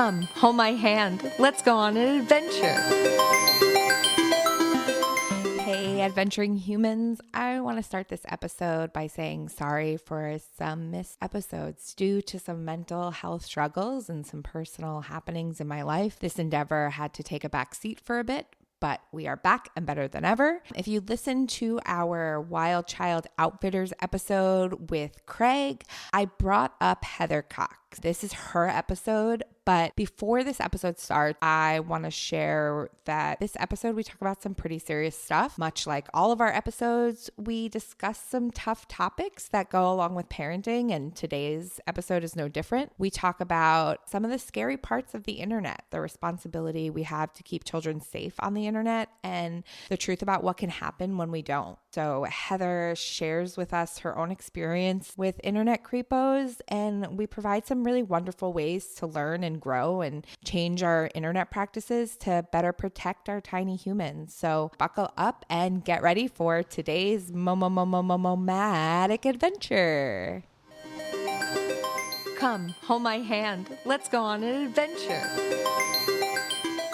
Come, hold my hand. Let's go on an adventure. Hey, adventuring humans. I want to start this episode by saying sorry for some missed episodes due to some mental health struggles and some personal happenings in my life. This endeavor had to take a back seat for a bit, but we are back and better than ever. If you listen to our Wild Child Outfitters episode with Craig, I brought up Heather Cox. This is her episode, but before this episode starts, I want to share that this episode, we talk about some pretty serious stuff. Much like all of our episodes, we discuss some tough topics that go along with parenting, and today's episode is no different. We talk about some of the scary parts of the internet, the responsibility we have to keep children safe on the internet, and the truth about what can happen when we don't. So Heather shares with us her own experience with internet creepos, and we provide some really wonderful ways to learn and grow and change our internet practices to better protect our tiny humans. So buckle up and get ready for today's Momatic adventure. Come, hold my hand. Let's go on an adventure.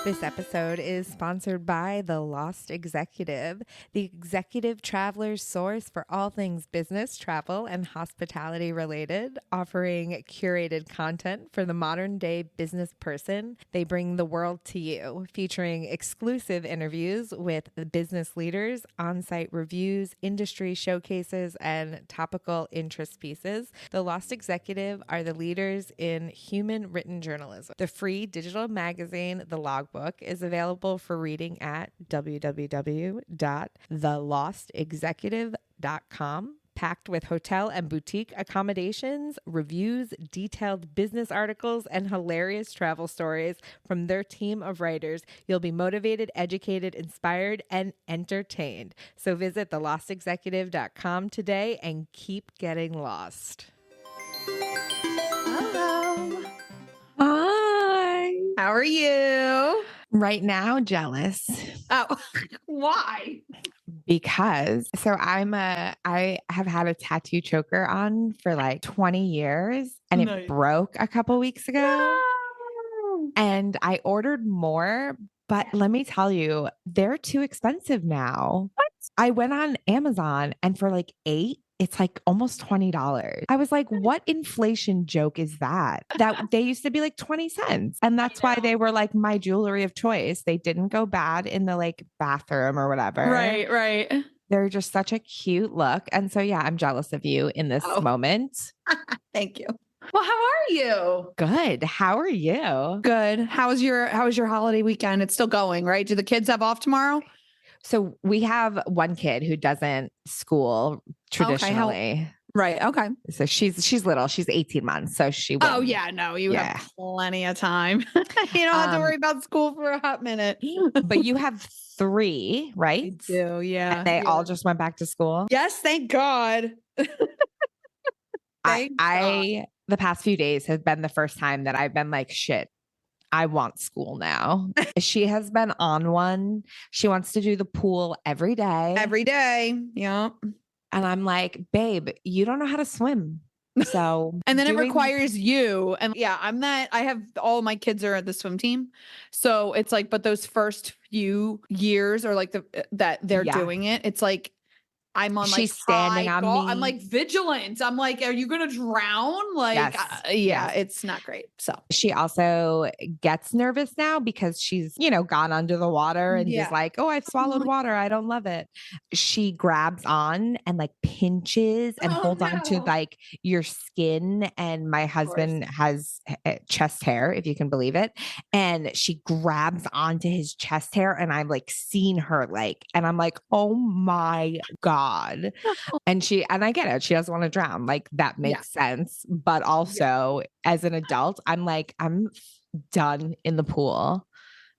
This episode is sponsored by The Lost Executive, the executive traveler's source for all things business, travel, and hospitality related, offering curated content for the modern day business person. They bring the world to you, featuring exclusive interviews with business leaders, on-site reviews, industry showcases, and topical interest pieces. The Lost Executive are the leaders in human written journalism. The free digital magazine, The Logbook, is available for reading at www.thelostexecutive.com. Packed with hotel and boutique accommodations, reviews, detailed business articles, and hilarious travel stories from their team of writers, you'll be motivated, educated, inspired, and entertained. So visit thelostexecutive.com today and keep getting lost. Hello. Hi. How are you? Right now, jealous. Oh, why? Because I have had a tattoo choker on for like 20 years and Nice. it broke a couple weeks ago. No. And I ordered more, but let me tell you, they're too expensive now. What? I went on Amazon and for like 8, it's like almost $20. I was like, what inflation joke is that? That they used to be like 20 cents. And that's why they were like my jewelry of choice. They didn't go bad in the like bathroom or whatever. Right. They're just such a cute look. And so, yeah, I'm jealous of you in this moment. Thank you. Well, how are you? Good. How are you? Good. How was your holiday weekend? It's still going, right? Do the kids have off tomorrow? So we have one kid who doesn't school traditionally. Right. Okay. So she's little. She's 18 months. So she will. Oh yeah. No, you have plenty of time. You don't have to worry about school for a hot minute. But you have 3, right? I do. Yeah. And they all just went back to school. Yes. Thank God. I the past few days has been the first time that I've been like, shit, I want school now. She has been on one. She wants to do the pool every day. Every day. Yeah. And I'm like, babe, you don't know how to swim. So, and then it requires you. And yeah, I have all my kids are at the swim team. So it's like, but those first few years are like that they're doing it. It's like, I'm on she's standing on me. I'm like vigilant. I'm like, are you going to drown? Like, yes. It's not great. So she also gets nervous now because she's, gone under the water and is like, oh, I've swallowed water. I don't love it. She grabs on and like pinches and holds on to like your skin. And my husband has chest hair, if you can believe it. And she grabs onto his chest hair and I'm like seeing her and I'm like, oh my God. And I get it. She doesn't want to drown. Like that makes sense. But also as an adult, I'm like, I'm done in the pool.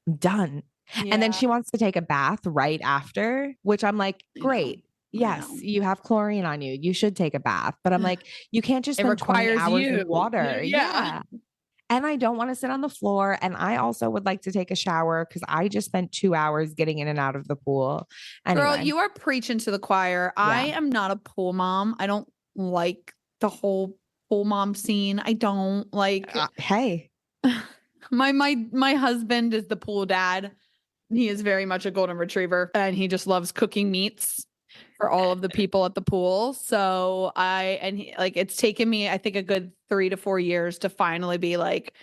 I'm done. Yeah. And then she wants to take a bath right after, which I'm like, great. Yes, you have chlorine on you. You should take a bath. But I'm like, you can't just spend 20 hours in water. Yeah. And I don't want to sit on the floor. And I also would like to take a shower because I just spent 2 hours getting in and out of the pool. Anyway. Girl, you are preaching to the choir. Yeah. I am not a pool mom. I don't like the whole pool mom scene. I don't like. Hey. My husband is the pool dad. He is very much a golden retriever, and he just loves cooking meats for all of the people at the pool. So it's taken me, I think, a good 3 to 4 years to finally be like,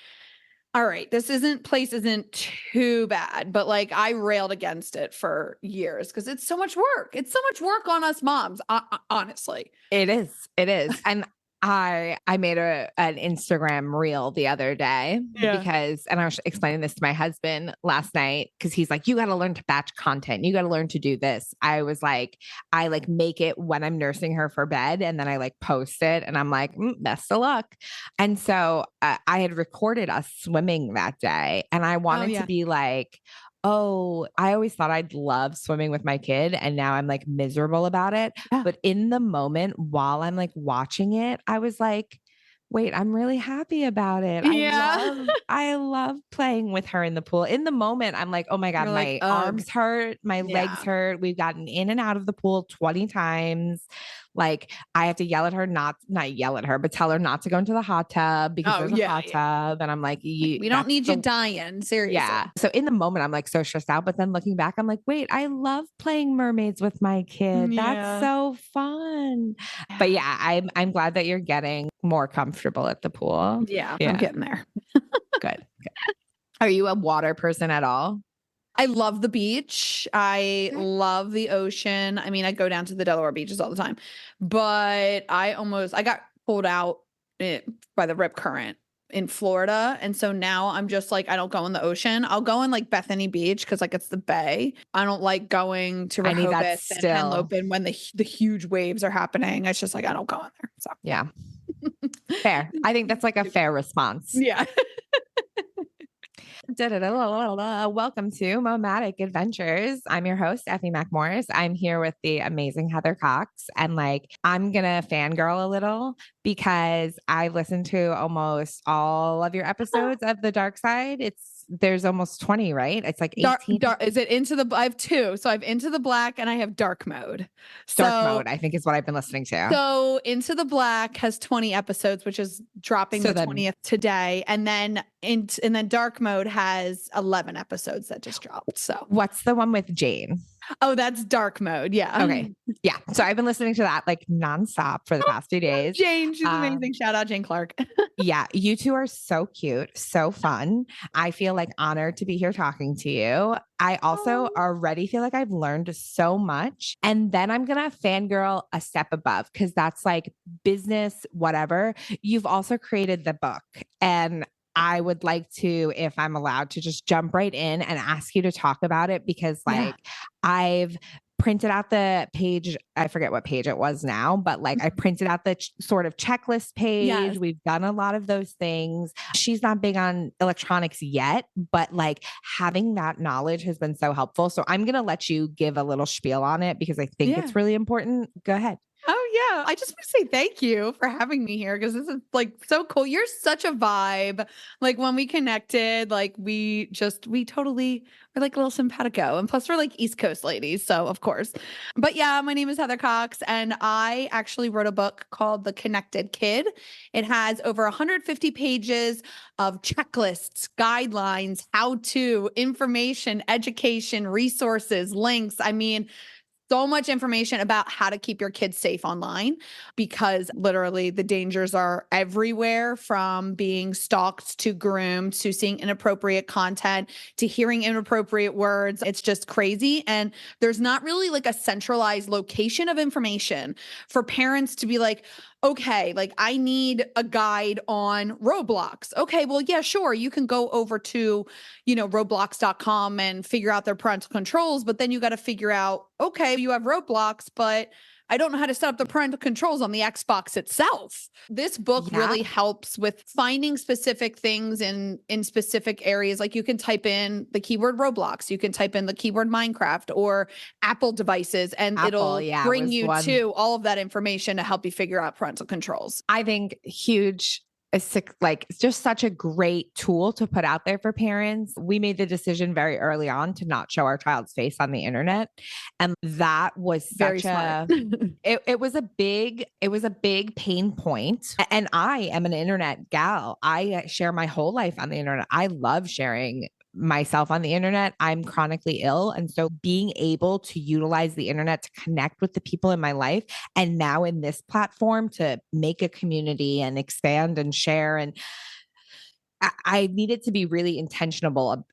all right, place isn't too bad, but like I railed against it for years because it's so much work. It's so much work on us moms, honestly. It is. It is. And I made an Instagram reel the other day because, and I was explaining this to my husband last night because he's like, you got to learn to batch content. You got to learn to do this. I was like, I like make it when I'm nursing her for bed and then I like post it and I'm like, best of luck. And so I had recorded us swimming that day and I wanted to be like, oh, I always thought I'd love swimming with my kid. And now I'm like miserable about it. Yeah. But in the moment while I'm like watching it, I was like, wait, I'm really happy about it. Yeah. I love playing with her in the pool. In the moment, I'm like, oh my God, my arms hurt, my legs hurt. We've gotten in and out of the pool 20 times. Like I have to yell at her, not yell at her, but tell her not to go into the hot tub because there's a hot tub. And I'm like, we don't need you dying. Seriously. Yeah. So in the moment, I'm like so stressed out. But then looking back, I'm like, wait, I love playing mermaids with my kid. Yeah. That's so fun. But yeah, I'm glad that you're getting more comfortable at the pool. Yeah. I'm getting there. Good. Are you a water person at all? I love the beach. I love the ocean. I mean, I go down to the Delaware beaches all the time, but I got pulled out by the rip current in Florida. And so now I'm just like, I don't go in the ocean. I'll go in like Bethany Beach because like it's the bay. I don't like going to Rehoboth and Henlopen when the huge waves are happening. It's just like, I don't go in there. So yeah. Fair. I think that's like a fair response. Yeah. Welcome to Momatic Adventures. I'm your host, Effie McMorris. I'm here with the amazing Heather Cox. And like, I'm going to fangirl a little because I listened to almost all of your episodes of The Dark Side. There's almost 20, right? It's like 18. Is it I have 2. So I have Into the Black and I have Dark Mode. Dark Mode, I think is what I've been listening to. So Into the Black has 20 episodes, which is dropping the 20th today. And then Dark Mode has 11 episodes that just dropped. So what's the one with Jane? Oh, that's Dark Mode. Yeah. Okay. Yeah. So I've been listening to that like nonstop for the past 2 days. Jane, she's amazing. Shout out Jane Clark. Yeah. You two are so cute, so fun. I feel like honored to be here talking to you. I also already feel like I've learned so much. And then I'm going to fangirl a step above because that's like business, whatever. You've also created the book and I would like to, if I'm allowed to just jump right in and ask you to talk about it because I've printed out the page. I forget what page it was now, but like I printed out the sort of checklist page. Yes. We've done a lot of those things. She's not big on electronics yet, but like having that knowledge has been so helpful. So I'm going to let you give a little spiel on it because I think it's really important. Go ahead. Oh yeah. I just want to say thank you for having me here because this is like so cool. You're such a vibe. Like when we connected, like we totally were like a little simpatico. And plus we're like East Coast ladies. So of course. But yeah, my name is Heather Cox and I actually wrote a book called The Connected Kid. It has over 150 pages of checklists, guidelines, how-to, information, education, resources, links. I mean, so much information about how to keep your kids safe online because literally the dangers are everywhere from being stalked to groomed to seeing inappropriate content to hearing inappropriate words. It's just crazy. And there's not really like a centralized location of information for parents to be like, okay, like I need a guide on Roblox. Okay, well, yeah, sure. You can go over to, Roblox.com and figure out their parental controls, but then you got to figure out, okay, you have Roblox, but I don't know how to set up the parental controls on the Xbox itself. This book really helps with finding specific things in specific areas. Like you can type in the keyword Roblox, you can type in the keyword Minecraft or Apple devices, and it'll bring you to all of that information to help you figure out parental controls. I think huge it's just such a great tool to put out there for parents. We made the decision very early on to not show our child's face on the internet. And that was Very such smart. it was a big pain point. And I am an internet gal. I share my whole life on the internet. I love sharing myself on the internet. I'm chronically ill. And so being able to utilize the internet to connect with the people in my life, and now in this platform to make a community and expand and share. And I needed to be really intentionable.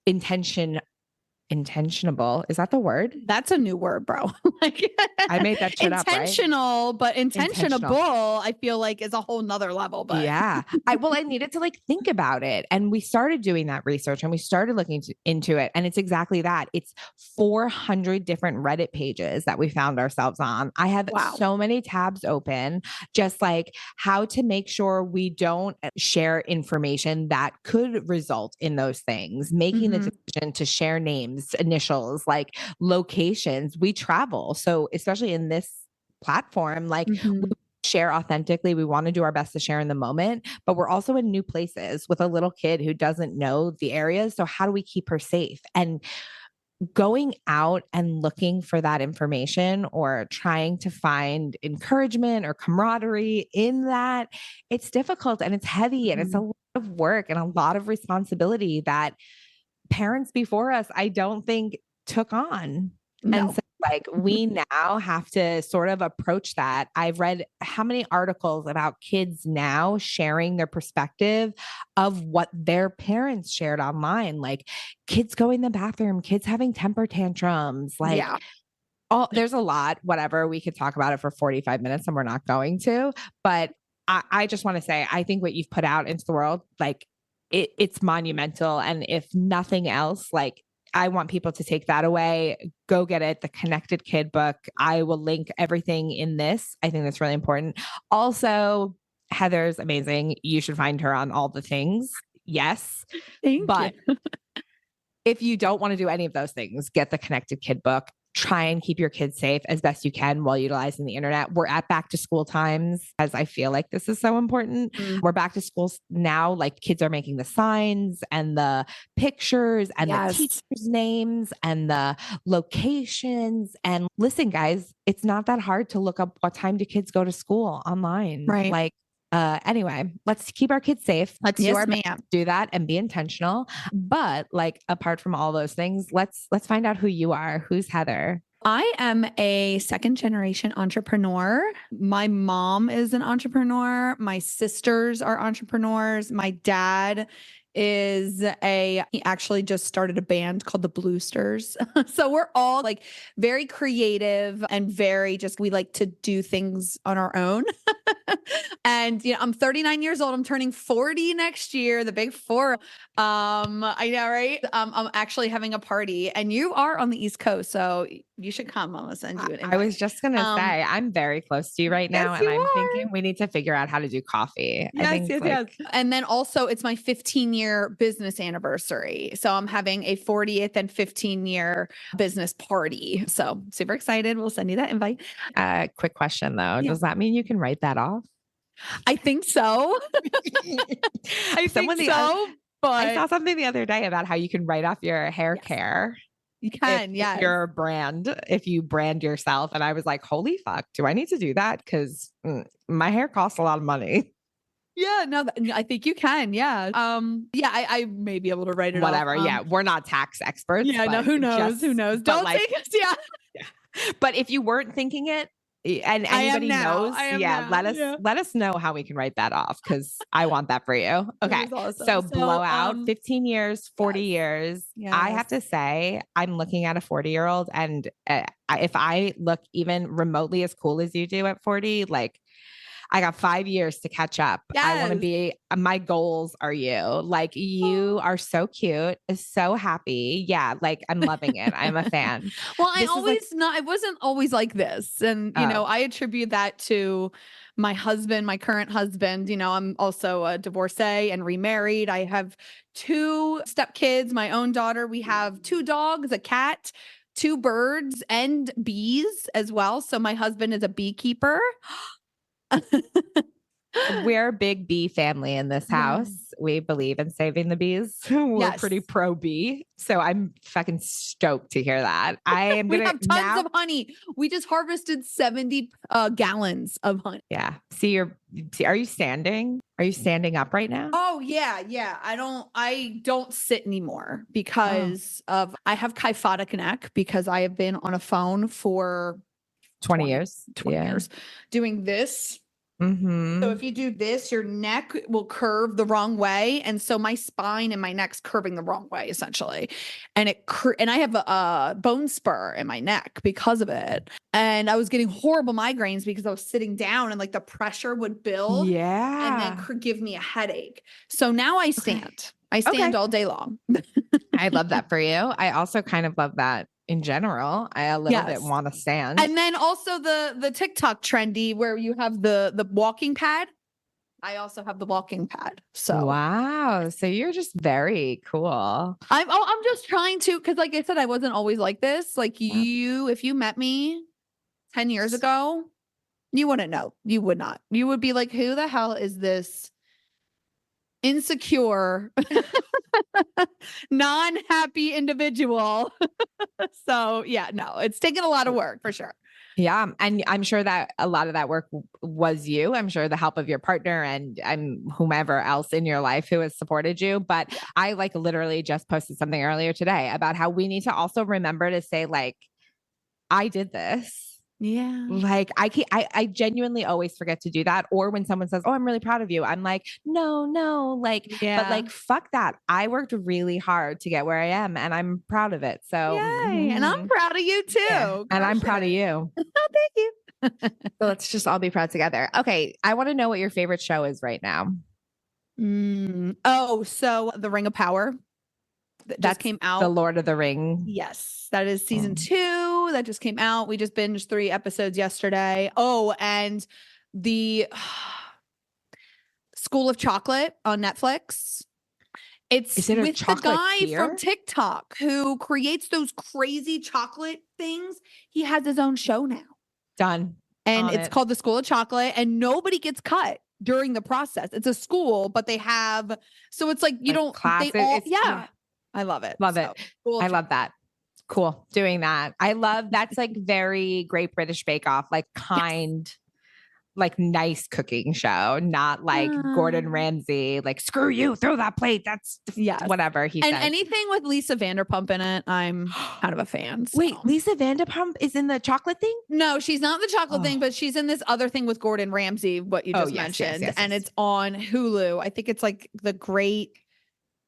Is that the word? That's a new word, bro. Like I made that shit up, right? intentional, but Intentional. intentionable, I feel like is a whole nother level. But yeah, I needed to like think about it. And we started doing that research and we started looking into it. And it's exactly that. It's 400 different Reddit pages that we found ourselves on. I have wow. so many tabs open, just like how to make sure we don't share information that could result in those things, making the decision to share names, initials, like locations. We travel. So especially in this platform, like we share authentically. We want to do our best to share in the moment, but we're also in new places with a little kid who doesn't know the areas. So how do we keep her safe? And going out and looking for that information or trying to find encouragement or camaraderie in that, it's difficult and it's heavy and it's a lot of work and a lot of responsibility that parents before us, I don't think took on. No. And so like we now have to sort of approach that. I've read how many articles about kids now sharing their perspective of what their parents shared online, like kids going to the bathroom, kids having temper tantrums, like there's a lot, whatever. We could talk about it for 45 minutes and we're not going to, but I just want to say, I think what you've put out into the world, like it's monumental. And if nothing else, like I want people to take that away, go get it. The Connected Kid book. I will link everything in this. I think that's really important. Also, Heather's amazing. You should find her on all the things. Yes. Thank you. If you don't want to do any of those things, get the Connected Kid book. Try and keep your kids safe as best you can while utilizing the internet. We're at back to school times, as I feel like this is so important. We're back to school now. Like kids are making the signs and the pictures and the teachers' names and the locations. And listen, guys, it's not that hard to look up what time do kids go to school online. Right. Like, anyway, let's keep our kids safe. Let's do our best to do that and be intentional. But like, apart from all those things, let's find out who you are. Who's Heather? I am a second generation entrepreneur. My mom is an entrepreneur. My sisters are entrepreneurs. My dad he actually just started a band called the Bluesters. So we're all like very creative and we like to do things on our own. And I'm 39 years old. I'm turning 40 next year, the big 4. I know, right? I'm actually having a party and you are on the East Coast, so you should come. I'm gonna send you an invite. I was just going to say, I'm very close to you right now. And I'm thinking we need to figure out how to do coffee. Yes. And then also it's my 15-year business anniversary. So I'm having a 40th and 15-year business party. So super excited. We'll send you that invite. Quick question though. Does that mean you can write that off? I think so. But I saw something the other day about how you can write off your hair care. You can, if you're a brand, if you brand yourself. And I was like, holy fuck, do I need to do that? Because my hair costs a lot of money. Yeah, no, I think you can. Yeah. I may be able to write it Whatever. off. Yeah. We're not tax experts. Yeah. No, who knows? Don't take us. Yeah. But if you weren't thinking it, and anybody knows, let us know how we can write that off because I want that for you. Okay. Awesome. So blow out 15 years, 40 years. I have to say, I'm looking at a 40-year-old and if I look even remotely as cool as you do at 40, like I got 5 years to catch up. I want to be, my goals are you. Like you are so cute, so happy. Yeah. Like I'm loving it. I'm a fan. Well, I wasn't always like this. And, I attribute that to my husband, my current husband. I'm also a divorcee and remarried. I have 2 stepkids, my own daughter. We have 2 dogs, a cat, 2 birds and bees as well. So my husband is a beekeeper. We're a big bee family in this Yeah. house. We believe in saving the bees. We're Yes. pretty pro bee. So I'm fucking stoked to hear that. I am We going have to tons now. of honey. We just harvested 70 gallons of honey. Yeah. Are you standing? Are you standing up right now? Oh yeah, yeah. I don't sit anymore because I have kyphotic neck because I have been on a phone for 20 years. 20 years doing this. Mm-hmm. So if you do this, your neck will curve the wrong way. And so my spine and my neck's curving the wrong way, essentially. And and I have a bone spur in my neck because of it. And I was getting horrible migraines because I was sitting down and like the pressure would build and then give me a headache. So now I stand. Okay. I stand all day long. I love that for you. I also kind of love that in general. I a little bit want to stand. And then also the TikTok trendy where you have the walking pad. I also have the walking pad. So wow. So you're just very cool. I'm just trying to, because like I said, I wasn't always like this. Like if you met me 10 years ago, you wouldn't know. You would not. You would be like, who the hell is this insecure, non-happy individual? So yeah, no, it's taken a lot of work for sure. Yeah. And I'm sure that a lot of that work was you. I'm sure the help of your partner and whomever else in your life who has supported you. But I like literally just posted something earlier today about how we need to also remember to say like, I did this. Yeah. Like I genuinely always forget to do that. Or when someone says, "Oh, I'm really proud of you," I'm like, no, like, but like, fuck that. I worked really hard to get where I am and I'm proud of it. So, yay. And I'm proud of you too. Yeah. And I'm proud of you. Oh, thank you. So let's just all be proud together. Okay. I want to know what your favorite show is right now. Oh, so The Ring of Power. That just came out. The Lord of the Ring. Yes, that is season 2 that just came out. We just binged 3 episodes yesterday. Oh, and the School of Chocolate on Netflix. It's with the guy from TikTok who creates those crazy chocolate things. He has his own show now. Done. And it's called the School of Chocolate, and nobody gets cut during the process. It's a school, but they have, so it's like you don't, classes. they all, I love it. Love it. I love that. Cool. Doing that. I love that's like very Great British Bake Off, like like nice cooking show, not like Gordon Ramsay, like screw you, throw that plate. That's whatever he says. And anything with Lisa Vanderpump in it, I'm kind of a fan. So. Wait, Lisa Vanderpump is in the chocolate thing? No, she's not in the chocolate thing, but she's in this other thing with Gordon Ramsay, what you just mentioned. Yes. And it's on Hulu. I think it's like the Great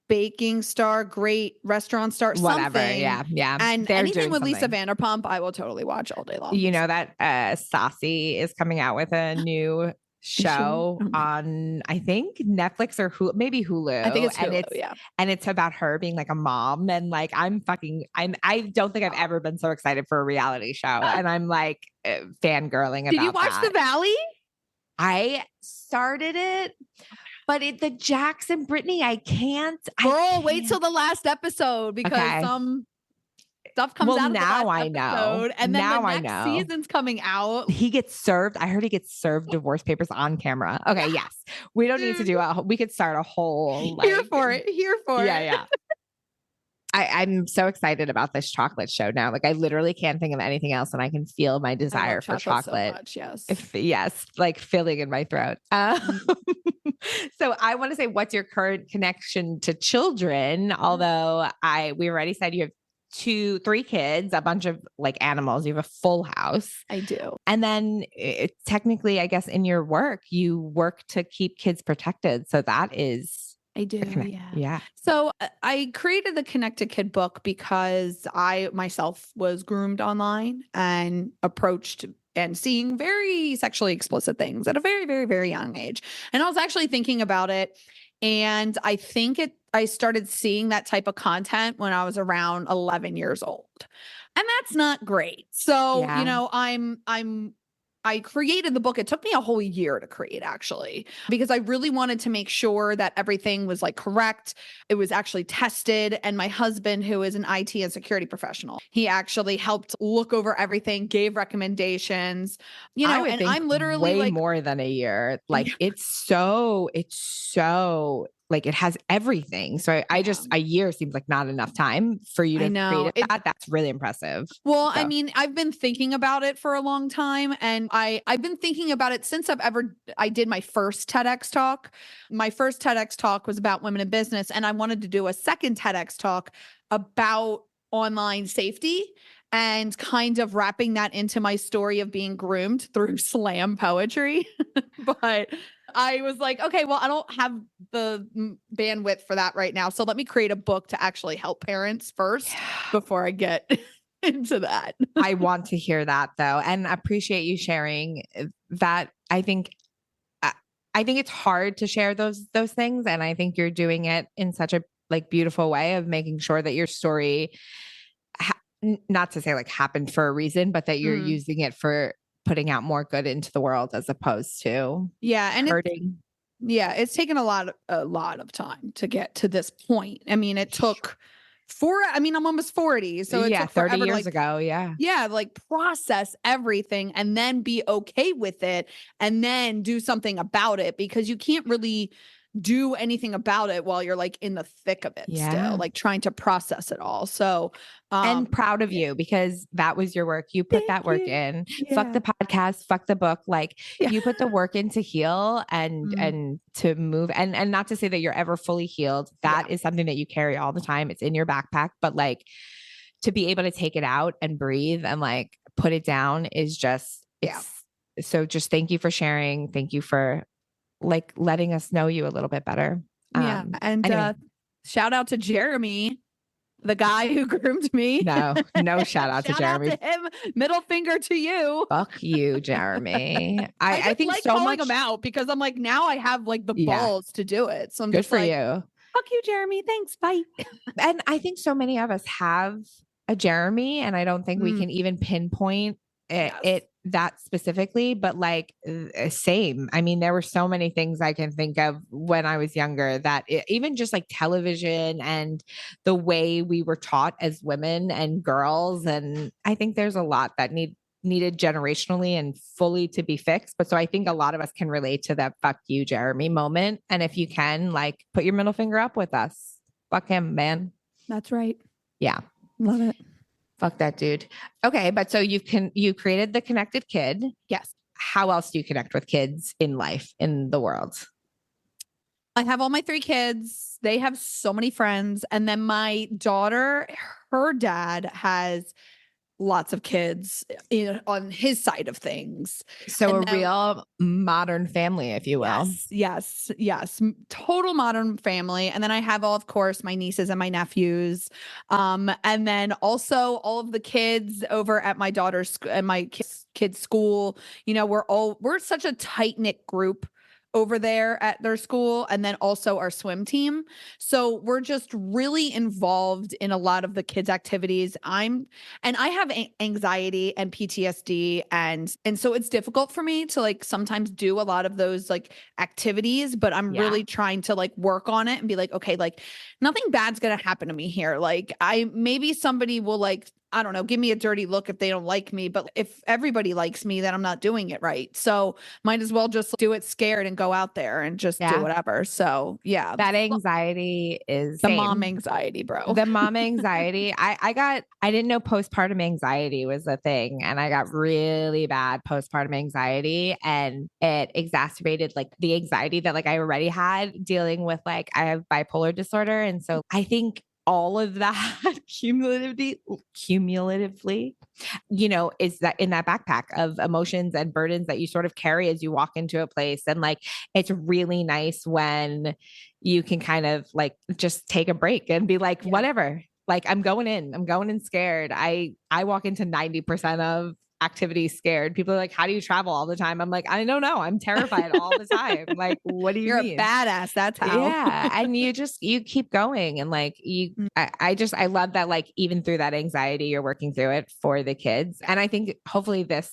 Baking Star, Great Restaurant Star, whatever. Something. Yeah. And anything with Lisa Vanderpump, I will totally watch all day long. You know that Saucy is coming out with a new show on, I think Netflix or maybe Hulu. I think it's Hulu, and it's about her being like a mom, and like I don't think I've ever been so excited for a reality show, and I'm like fangirling about. Did you watch The Valley? I started it. But the Jax and Brittany, I can't. Girl, wait till the last episode because some stuff comes out of the last episode. And then the next season's coming out. He gets served. I heard he gets served divorce papers on camera. Okay, yes. We don't need to do we could start a whole. Here for it. Yeah. I'm so excited about this chocolate show now. Like I literally can't think of anything else, and I can feel my desire for chocolate. So much, yes. Yes, like filling in my throat. So I want to say, what's your current connection to children? Although we already said you have 3 kids, a bunch of like animals. You have a full house. I do. And then technically, I guess in your work, you work to keep kids protected. So that is. I do. Yeah. So I created the Connected Kid book because I myself was groomed online and approached and seeing very sexually explicit things at a very, very, very young age. And I was actually thinking about it. And I think I started seeing that type of content when I was around 11 years old. And that's not great. So, I'm I created the book. It took me a whole year to create, actually, because I really wanted to make sure that everything was like correct. It was actually tested. And my husband, who is an IT and security professional, he actually helped look over everything, gave recommendations, you I know, would and think I'm literally way like, more than a year. yeah, Like it's so like it has everything. So I yeah, just, a year seems like not enough time for you I to create know. it. That's really impressive. Well, I So mean, I've been thinking about it for a long time, and I've been thinking about it since I did my first TEDx talk. My first TEDx talk was about women in business, and I wanted to do a second TEDx talk about online safety and kind of wrapping that into my story of being groomed through slam poetry. But I was like, okay, well, I don't have the bandwidth for that right now. So let me create a book to actually help parents first yeah. before I get into that. I want to hear that though, and appreciate you sharing that. I I think it's hard to share those things, and I think you're doing it in such a like beautiful way of making sure that your story, not to say like happened for a reason, but that you're Mm. using it for putting out more good into the world as opposed to Yeah, and hurting. it's taken a lot of time to get to this point. I mean, it took I'm almost 40, so it Yeah, took 30 forever to years like ago. Yeah. yeah, like process everything and then be okay with it and then do something about it because you can't really do anything about it while you're like in the thick of it still, Yeah. like trying to process it all. So, And proud of yeah. you because that was your work. You put Thank that work you. in. Fuck Yeah. the podcast, fuck the book. Like Yeah. you put the work in to heal and Mm, to move and not to say that you're ever fully healed. yeah. That is something that you carry all the time. It's in your backpack, but like to be able to take it out and breathe and like put it down is just Yeah. it's so just thank you for sharing. Thank you for like letting us know you a little bit better. Yeah. And Anyway, shout out to Jeremy, the guy who groomed me. no shout out to Shout out Jeremy. to him. Middle finger to you. Fuck you, Jeremy. I I just think like so calling much. him out because I'm like, now I have like the Yeah, balls to do it. So I'm good just for like, you. fuck you, Jeremy. Thanks. Bye. And I think so many of us have a Jeremy, and I don't think we Mm, can even pinpoint yes. it that specifically, but like same. I mean, there were so many things I can think of when I was younger that even just like television and the way we were taught as women and girls. And I think there's a lot that needed generationally and fully to be fixed. But so I think a lot of us can relate to that fuck you, Jeremy moment. And if you can, like, put your middle finger up with us. Fuck him, man. That's right. Yeah. Love it. Fuck that dude. Okay, but so you created the connected kid. Yes. How else do you connect with kids in life, in the world? I have all my 3 kids. They have so many friends. And then my daughter, her dad has lots of kids on his side of things. So And a then real modern family, if you will. yes, yes, yes. Total modern family. And then I have all, of course, my nieces and my nephews. And then also all of the kids over at my daughter's and my kids' school. You know, we're such a tight-knit group over there at their school and then also our swim team. So we're just really involved in a lot of the kids' activities. And I have anxiety and PTSD and so it's difficult for me to like sometimes do a lot of those like activities, but I'm Yeah. really trying to like work on it and be like, okay, like nothing bad's going to happen to me here. Like I maybe somebody will like I don't know, give me a dirty look if they don't like me, but if everybody likes me, then I'm not doing it right. So might as well just do it scared and go out there and just do Yeah. whatever. So yeah, That anxiety is the mom same. anxiety, bro. The mom anxiety. I didn't know postpartum anxiety was a thing. And I got really bad postpartum anxiety. And it exacerbated like the anxiety that like I already had dealing with like I have bipolar disorder. And so I think all of that cumulatively, you know, is that in that backpack of emotions and burdens that you sort of carry as you walk into a place. And like it's really nice when you can kind of like just take a break and be like, Yeah. whatever. Like I'm going in scared. I walk into 90% of activities scared. People are like, how do you travel all the time? I'm like, I don't know. I'm terrified all the time. Like, what do you You're mean? a badass. That's how. Yeah. And you keep going. And like Mm. I love that, like, even through that anxiety, you're working through it for the kids. And I think hopefully this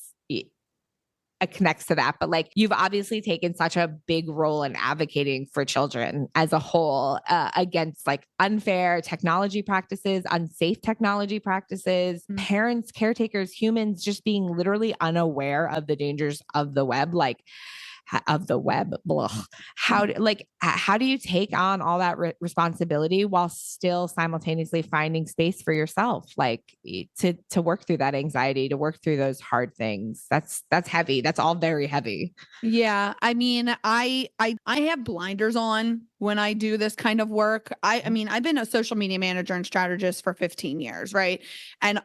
connects to that, but like you've obviously taken such a big role in advocating for children as a whole against like unfair technology practices, unsafe technology practices, parents, caretakers, humans just being literally unaware of the dangers of the web. Like of the web. How do you take on all that responsibility while still simultaneously finding space for yourself, like to work through that anxiety, to work through those hard things? That's heavy. That's all very heavy. Yeah, I mean, I have blinders on when I do this kind of work. I mean, I've been a social media manager and strategist for 15 years, right? And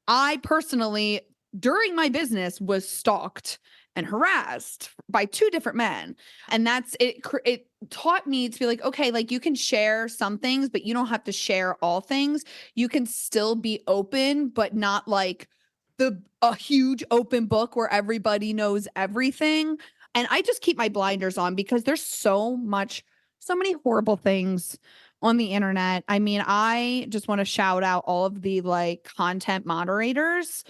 I personally, during my business, was stalked and harassed by two different men. And that's it. It taught me to be like, okay, like you can share some things, but you don't have to share all things. You can still be open, but not like a huge open book where everybody knows everything. And I just keep my blinders on because there's so many horrible things on the internet. I mean, I just want to shout out all of the like content moderators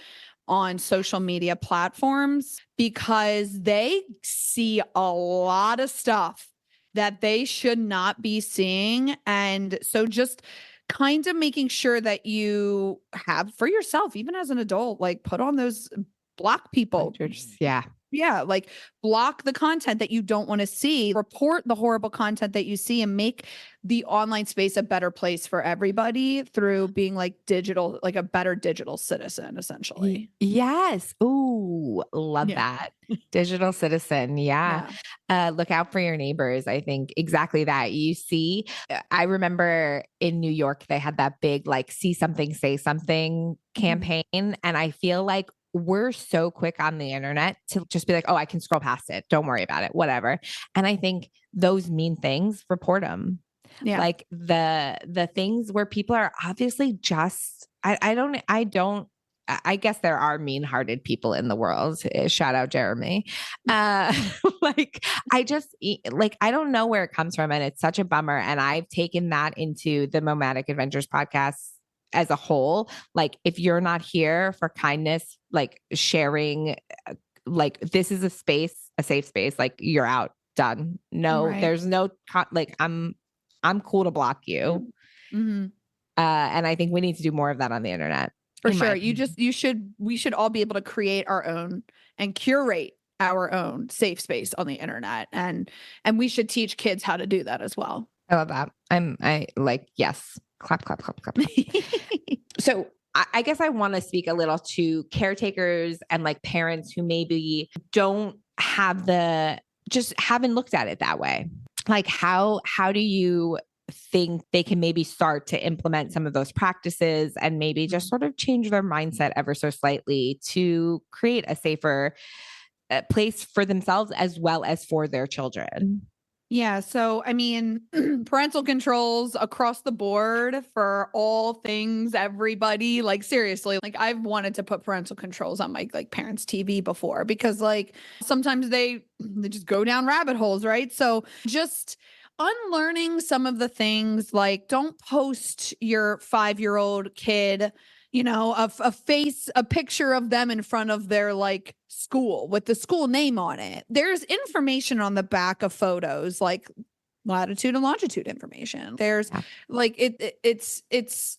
on social media platforms because they see a lot of stuff that they should not be seeing. And so just kind of making sure that you have for yourself, even as an adult, like put on those block people. Yeah. Yeah, like block the content that you don't want to see, report the horrible content that you see, and make the online space a better place for everybody through being like digital, like a better digital citizen, essentially. Yes. Ooh, love that. Digital citizen. Yeah. Look out for your neighbors. I think exactly that. You see, I remember in New York, they had that big, like, see something, say something campaign. And I feel like we're so quick on the internet to just be like, oh, I can scroll past it. Don't worry about it, whatever. And I think those mean things, report them. Yeah. Like the things where people are obviously just, I guess there are mean-hearted people in the world. Shout out Jeremy. Like I don't know where it comes from. And it's such a bummer. And I've taken that into the Nomadic Adventures podcast as a whole. Like if you're not here for kindness, like sharing, like this is a safe space, like you're out, done. No, there's no, like I'm cool to block you. And I think we need to do more of that on the internet. For sure. We should all be able to create our own and curate our own safe space on the internet. And we should teach kids how to do that as well. I love that. Yes. Clap, clap, clap, clap. So I guess I want to speak a little to caretakers and like parents who maybe don't have just haven't looked at it that way. Like how do you think they can maybe start to implement some of those practices and maybe just sort of change their mindset ever so slightly to create a safer place for themselves as well as for their children? Yeah. So, I mean, parental controls across the board for all things, everybody, like seriously, like I've wanted to put parental controls on my like parents' TV before because like sometimes they just go down rabbit holes, right? So just unlearning some of the things like don't post your 5-year-old kid, you know, a picture of them in front of their like school with the school name on it. There's information on the back of photos, like latitude and longitude information. There's like, it's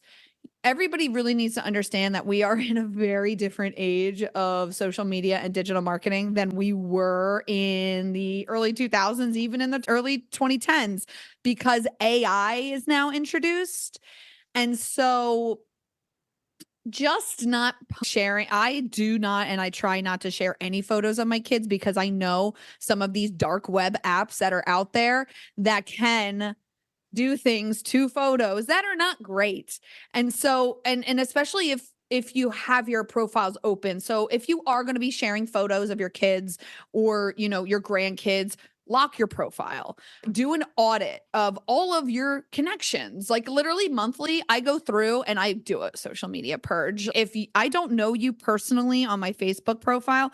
everybody really needs to understand that we are in a very different age of social media and digital marketing than we were in the early 2000s, even in the early 2010s, because AI is now introduced. And so just not sharing. I do not, and I try not to share any photos of my kids because I know some of these dark web apps that are out there that can do things to photos that are not great. And so, and especially if you have your profiles open. So if you are going to be sharing photos of your kids or, you know, your grandkids, lock your profile, do an audit of all of your connections. Like literally monthly, I go through and I do a social media purge. If I don't know you personally on my Facebook profile,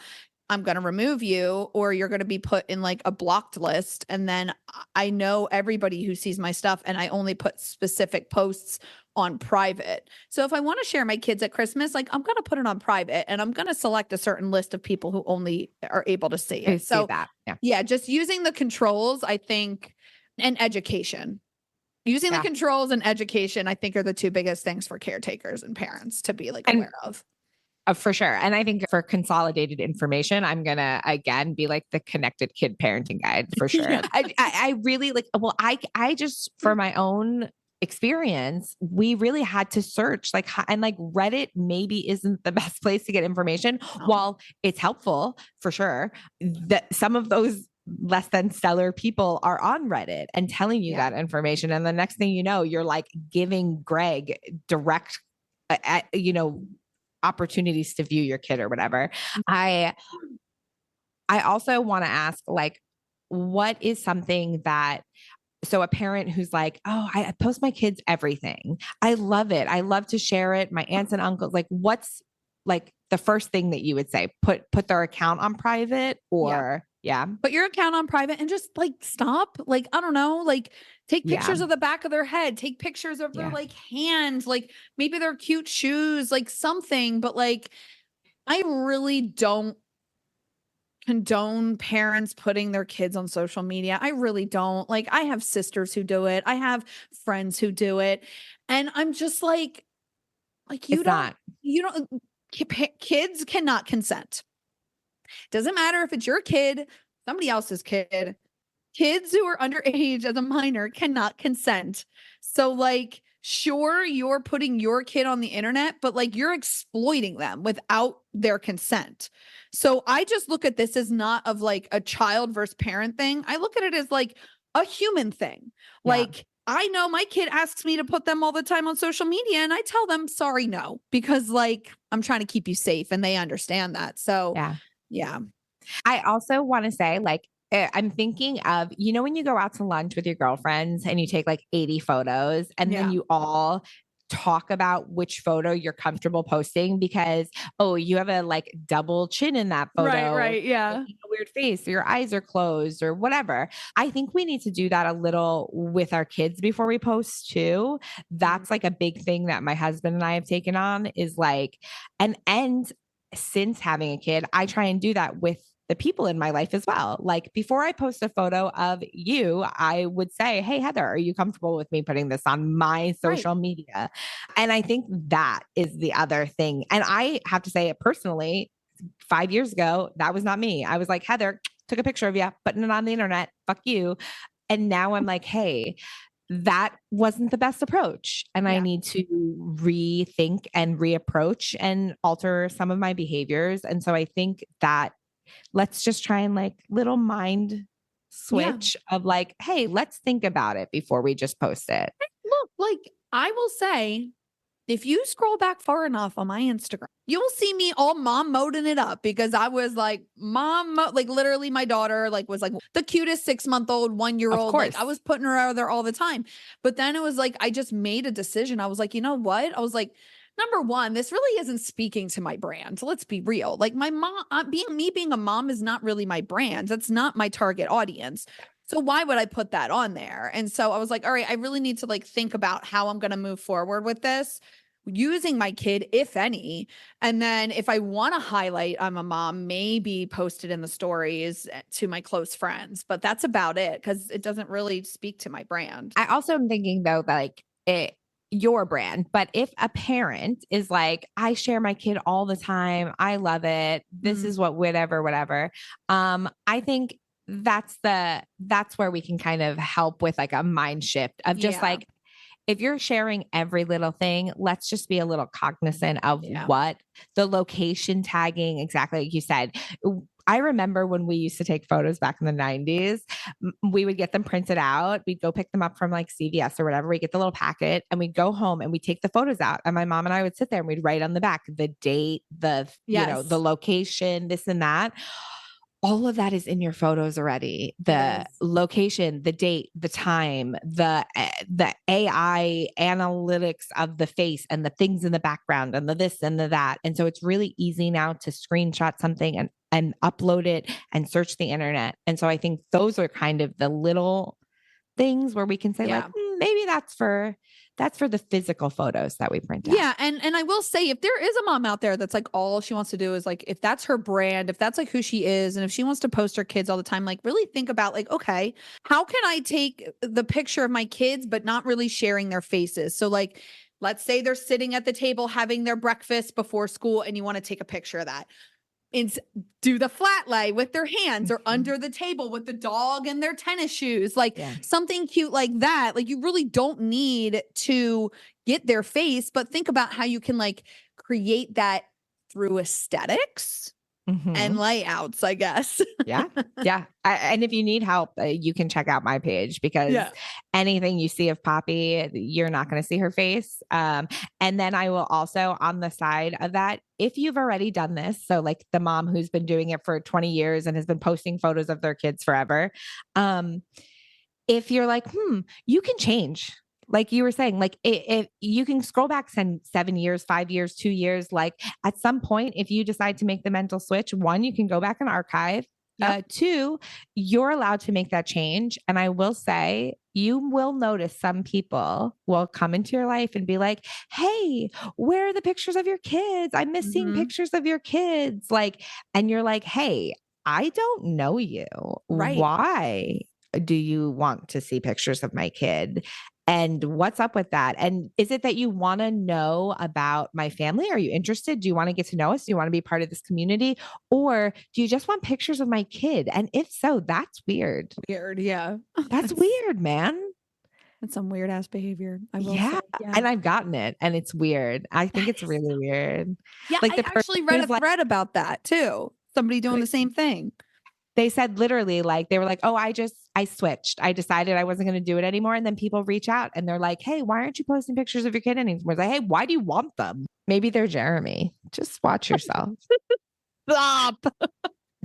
I'm going to remove you, or you're going to be put in like a blocked list. And then I know everybody who sees my stuff, and I only put specific posts on private. So if I want to share my kids at Christmas, like I'm going to put it on private, and I'm going to select a certain list of people who only are able to see I it. see So that. yeah, just using the controls, I think, and education. Using the controls and education, I think, are the two biggest things for caretakers and parents to be like aware of. For sure. And I think for consolidated information, I'm going to, again, be like the connected kid parenting guide for sure. Yeah. I really like, well, I just, for my own experience, we really had to search like, and like Reddit maybe isn't the best place to get information. While it's helpful for sure, that some of those less than stellar people are on Reddit and telling you that information. And the next thing you know, you're like giving Greg direct, opportunities to view your kid or whatever. I also want to ask, like, what is something that, so a parent who's like, oh, I post my kids everything. I love it. I love to share it. My aunts and uncles, like, what's like the first thing that you would say? Put their account on private, or put your account on private and just like stop. Like, I don't know, like take pictures of the back of their head, take pictures of their like hand, like maybe their cute shoes, like something. But like, I really don't condone parents putting their kids on social media. I really don't. Like, I have sisters who do it. I have friends who do it. And I'm just like kids cannot consent. Doesn't matter if it's your kid, somebody else's kid. Kids who are underage as a minor cannot consent. So like, sure, you're putting your kid on the internet, but like you're exploiting them without their consent. So I just look at this as not of like a child versus parent thing. I look at it as like a human thing. Like, I know my kid asks me to put them all the time on social media, and I tell them, sorry, no, because like I'm trying to keep you safe, and they understand that. So yeah. I also want to say, like, I'm thinking of, when you go out to lunch with your girlfriends and you take like 80 photos and then you all talk about which photo you're comfortable posting because, oh, you have a like double chin in that photo. Right. Yeah. A weird face, or your eyes are closed or whatever. I think we need to do that a little with our kids before we post too. That's like a big thing that my husband and I have taken on is like, and since having a kid, I try and do that with the people in my life as well. Like before I post a photo of you, I would say, hey, Heather, are you comfortable with me putting this on my social media? And I think that is the other thing. And I have to say it personally, 5 years ago, that was not me. I was like, Heather, took a picture of you, putting it on the internet. Fuck you. And now I'm like, hey, that wasn't the best approach. And I need to rethink and reapproach and alter some of my behaviors. And so I think that let's just try and like little mind switch of like, hey, let's think about it before we just post it. Look, like I will say, if you scroll back far enough on my Instagram, you'll see me all mom moding it up because I was like like literally my daughter like was like the cutest 6-month-old, 1-year-old. Like I was putting her out there all the time. But then it was like, I just made a decision. I was like, you know what? I was like, number one, this really isn't speaking to my brand. Let's be real. Like my mom, being a mom is not really my brand. That's not my target audience. So why would I put that on there? And so I was like, all right, I really need to like think about how I'm going to move forward with this using my kid, if any. And then if I want to highlight I'm a mom, maybe post it in the stories to my close friends, but that's about it because it doesn't really speak to my brand. I also am thinking though, like your brand, but if a parent is like, I share my kid all the time, I love it, this is what, whatever. I think that's where we can kind of help with like a mind shift of just like, if you're sharing every little thing, let's just be a little cognizant of what the location tagging, exactly like you said. I remember when we used to take photos back in the 90s, we would get them printed out. We'd go pick them up from like CVS or whatever. We get the little packet and we'd go home and we'd take the photos out. And my mom and I would sit there and we'd write on the back the date, the, the location, this and that. all of that is in your photos already. The location, the date, the time, the AI analytics of the face and the things in the background and the this and the that. And so it's really easy now to screenshot something and upload it and search the internet. And so I think those are kind of the little things where we can say like, maybe that's for the physical photos that we print out. Yeah. And I will say, if there is a mom out there that's like, all she wants to do is like, if that's her brand, if that's like who she is, and if she wants to post her kids all the time, like really think about like, okay, how can I take the picture of my kids, but not really sharing their faces? So like, let's say they're sitting at the table having their breakfast before school and you want to take a picture of that. It's do the flat lay with their hands or under the table with the dog and their tennis shoes, like something cute like that. Like you really don't need to get their face, but think about how you can like create that through aesthetics and layouts, I guess. Yeah. And if you need help, you can check out my page because anything you see of Poppy, you're not going to see her face. And then I will also on the side of that, if you've already done this, so like the mom who's been doing it for 20 years and has been posting photos of their kids forever. If you're like, you can change. Like you were saying, like if you can scroll back 7 years, 5 years, 2 years, like at some point, if you decide to make the mental switch, 1, you can go back and archive. 2, you're allowed to make that change. And I will say, you will notice some people will come into your life and be like, hey, where are the pictures of your kids? I'm missing pictures of your kids. Like, and you're like, hey, I don't know you. Right. Why do you want to see pictures of my kid? And what's up with that? And is it that you want to know about my family? Are you interested? Do you want to get to know us? Do you want to be part of this community? Or do you just want pictures of my kid? And if so, that's weird. Yeah. That's weird, man. That's some weird ass behavior. I will say. Yeah. And I've gotten it and it's weird. I think it's really weird. Yeah. Like I actually read a thread about that too. Somebody doing the same thing. They said literally like, they were like, oh, I switched. I decided I wasn't going to do it anymore. And then people reach out and they're like, hey, why aren't you posting pictures of your kid anymore? Like, hey, why do you want them? Maybe they're Jeremy. Just watch yourself. Stop.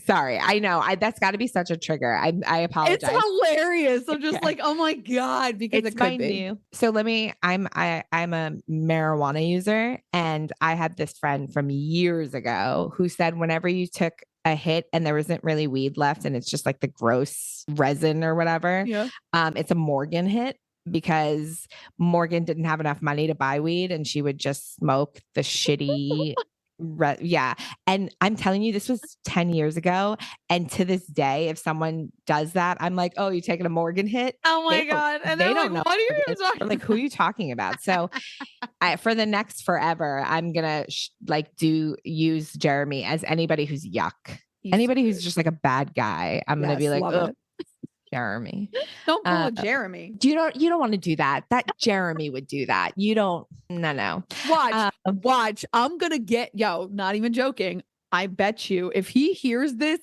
Sorry. I know that's gotta be such a trigger. I apologize. It's hilarious. I'm just like, oh my God, because it's my new. So I'm a marijuana user and I had this friend from years ago who said whenever you took a hit and there isn't really weed left and it's just like the gross resin or whatever. It's a Morgan hit because Morgan didn't have enough money to buy weed and she would just smoke the shitty. And I'm telling you, this was 10 years ago. And to this day, if someone does that, I'm like, oh, you taking a Morgan hit? Oh my God. And they don't know. What are you even talking about? Like, who are you talking about? So for the next forever, I'm going to use Jeremy as anybody who's yuck. Anybody who's just like a bad guy. I'm going to be like, oh, Jeremy. Don't pull a Jeremy. You don't want to do that. That Jeremy would do that. You don't. No. Watch. I'm going to get, not even joking. I bet you if he hears this,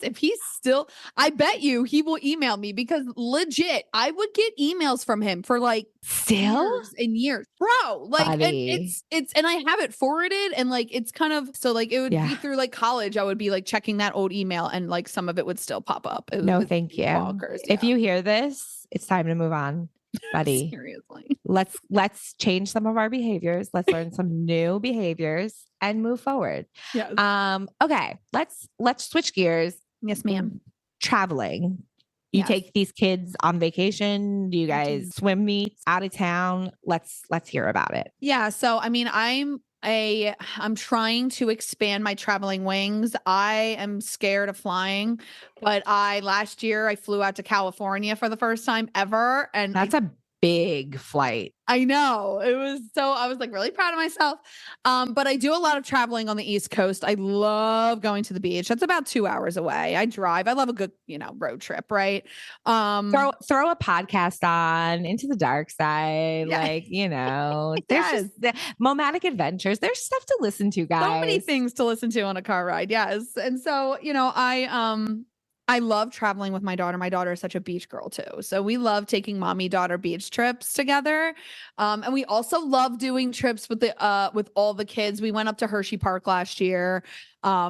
I bet you he will email me because legit, I would get emails from him for like years and years, bro. Like, and and I have it forwarded and like, it's kind of, so like, it would be through like college. I would be like checking that old email and like some of it would still pop up. No, thank you. Bonkers, if you hear this, it's time to move on. Buddy, seriously, let's change some of our behaviors. Let's learn some new behaviors and move forward. Yes. Okay. Let's switch gears. Yes, ma'am. Traveling. You take these kids on vacation. Do you guys swim meets out of town? Let's hear about it. Yeah. So, I mean, I'm trying to expand my traveling wings. I am scared of flying, but last year I flew out to California for the first time ever. And that's a big flight. I know. I was like really proud of myself. But I do a lot of traveling on the East Coast. I love going to the beach. That's about 2 hours away. I drive. I love a good, road trip, right? Throw a podcast on Into the Dark Side. Like, there's just Momatic Adventures. There's stuff to listen to, guys. So many things to listen to on a car ride. Yes. And so, I love traveling with my daughter. My daughter is such a beach girl too. So we love taking mommy daughter beach trips together. And we also love doing trips with all the kids. We went up to Hershey Park last year. I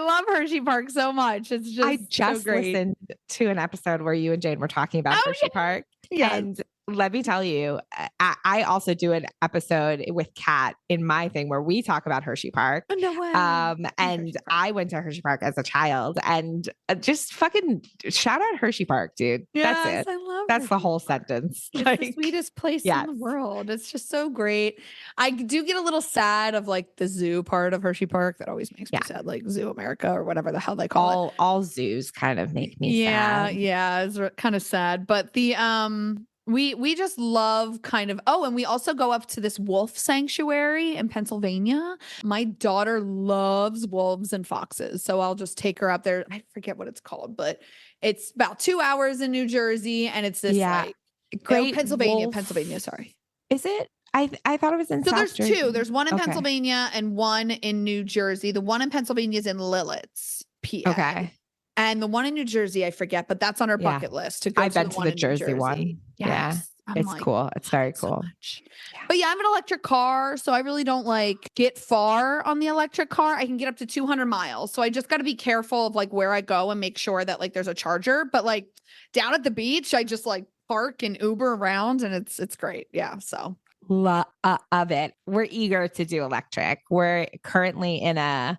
love Hershey Park so much. It's I just so just great. listened to an episode where you and Jane were talking about Oh, Hershey Park. yes. And let me tell you, I also do an episode with Kat in my thing where we talk about Hershey Park. Oh, no way. And I went to Hershey Park as a child, and just fucking shout out Hershey Park, dude. Yes, That's it. I love That's the Hershey whole Park. sentence. It's the sweetest place in the world. It's just so great. I do get a little sad of like the zoo part of Hershey Park. That always makes me sad, like Zoo America or whatever the hell they call it. All zoos kind of make me sad. Yeah, it's kind of sad. But the we just love kind of and we also go up to this wolf sanctuary in Pennsylvania. My daughter loves wolves and foxes. So I'll just take her up there. I forget what it's called, but it's about 2 hours in New Jersey, and it's this like great Pennsylvania, sorry. Is it? I thought it was in So South there's Jersey. two. There's one in Pennsylvania and one in New Jersey. The one in Pennsylvania is in Lilletz, PA. Okay. And the one in New Jersey, I forget, but that's on our bucket list to go. I've been to the Jersey one. Yes. Yeah. It's cool. It's very cool. But yeah, I have an electric car, so I really don't like get far on the electric car. I can get up to 200 miles. So I just got to be careful of like where I go and make sure that like there's a charger. But like down at the beach, I just like park and Uber around, and it's great. Yeah. So love it. We're eager to do electric. We're currently in a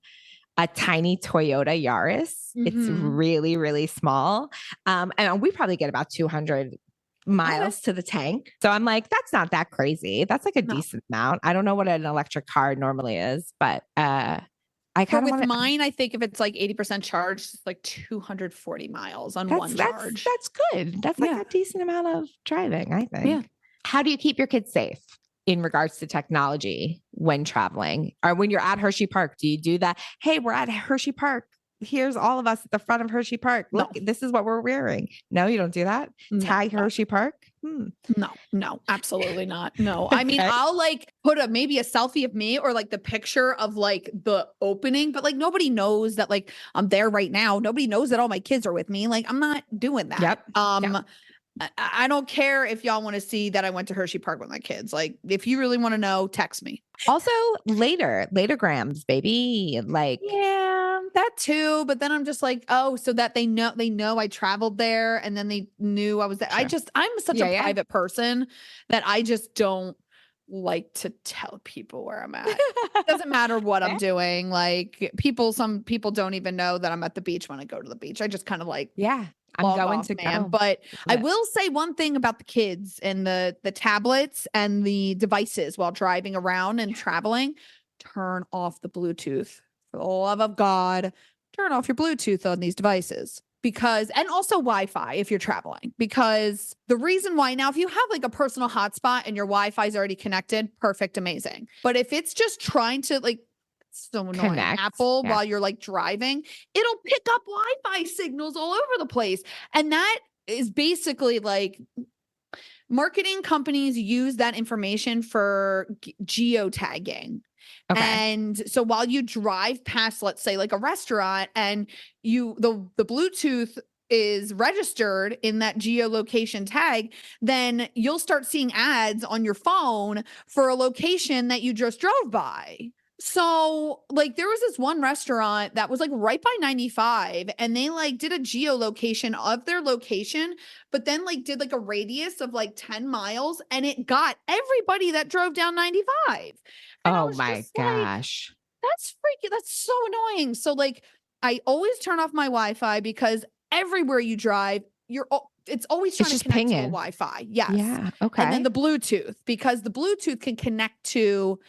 tiny Toyota Yaris. It's really, really small. And we probably get about 200 miles to the tank. So I'm like, that's not that crazy. That's like a decent amount. I don't know what an electric car normally is, but I kind of mine, I think if it's like 80% charged, it's like 240 miles on one charge. That's good. That's like a decent amount of driving, I think. Yeah. How do you keep your kids safe in regards to technology when traveling, or when you're at Hershey Park? Do you do that? Hey, we're at Hershey Park. Here's all of us at the front of Hershey Park. Look, this is what we're wearing. No, you don't do that. Tag Hershey Park. No, absolutely not. No, I mean, I'll like put maybe a selfie of me or like the picture of like the opening, but like nobody knows that like I'm there right now. Nobody knows that all my kids are with me. Like I'm not doing that. Yep. I don't care if y'all want to see that I went to Hershey Park with my kids. Like, if you really want to know, text me. Also, later grams, baby. Like, yeah, that too. But then I'm just like, oh, so that they know I traveled there, and then they knew I was there. Sure. I'm such a private person that I just don't like to tell people where I'm at. It doesn't matter what I'm doing. Like some people don't even know that I'm at the beach when I go to the beach. I just kind of like, I'm going to go. But I will say one thing about the kids and the tablets and the devices while driving around and traveling. Turn off the Bluetooth. For the love of God, turn off your Bluetooth on these devices. And also Wi-Fi if you're traveling, because the reason why now, if you have like a personal hotspot and your Wi-Fi is already connected, perfect, amazing. But if it's just trying to like, so annoying, Apple, while you're like driving, it'll pick up Wi-Fi signals all over the place. And that is basically like marketing companies use that information for geotagging. Okay. And so while you drive past, let's say like a restaurant, and the Bluetooth is registered in that geolocation tag, then you'll start seeing ads on your phone for a location that you just drove by. So like there was this one restaurant that was like right by 95, and they like did a geolocation of their location, but then like did like a radius of like 10 miles, and it got everybody that drove down 95. And oh my gosh. Like, that's so annoying. So like I always turn off my Wi-Fi, because everywhere you drive, it's always trying to connect to a Wi-Fi. Yes. Yeah. Okay. And then the Bluetooth, because the Bluetooth can connect to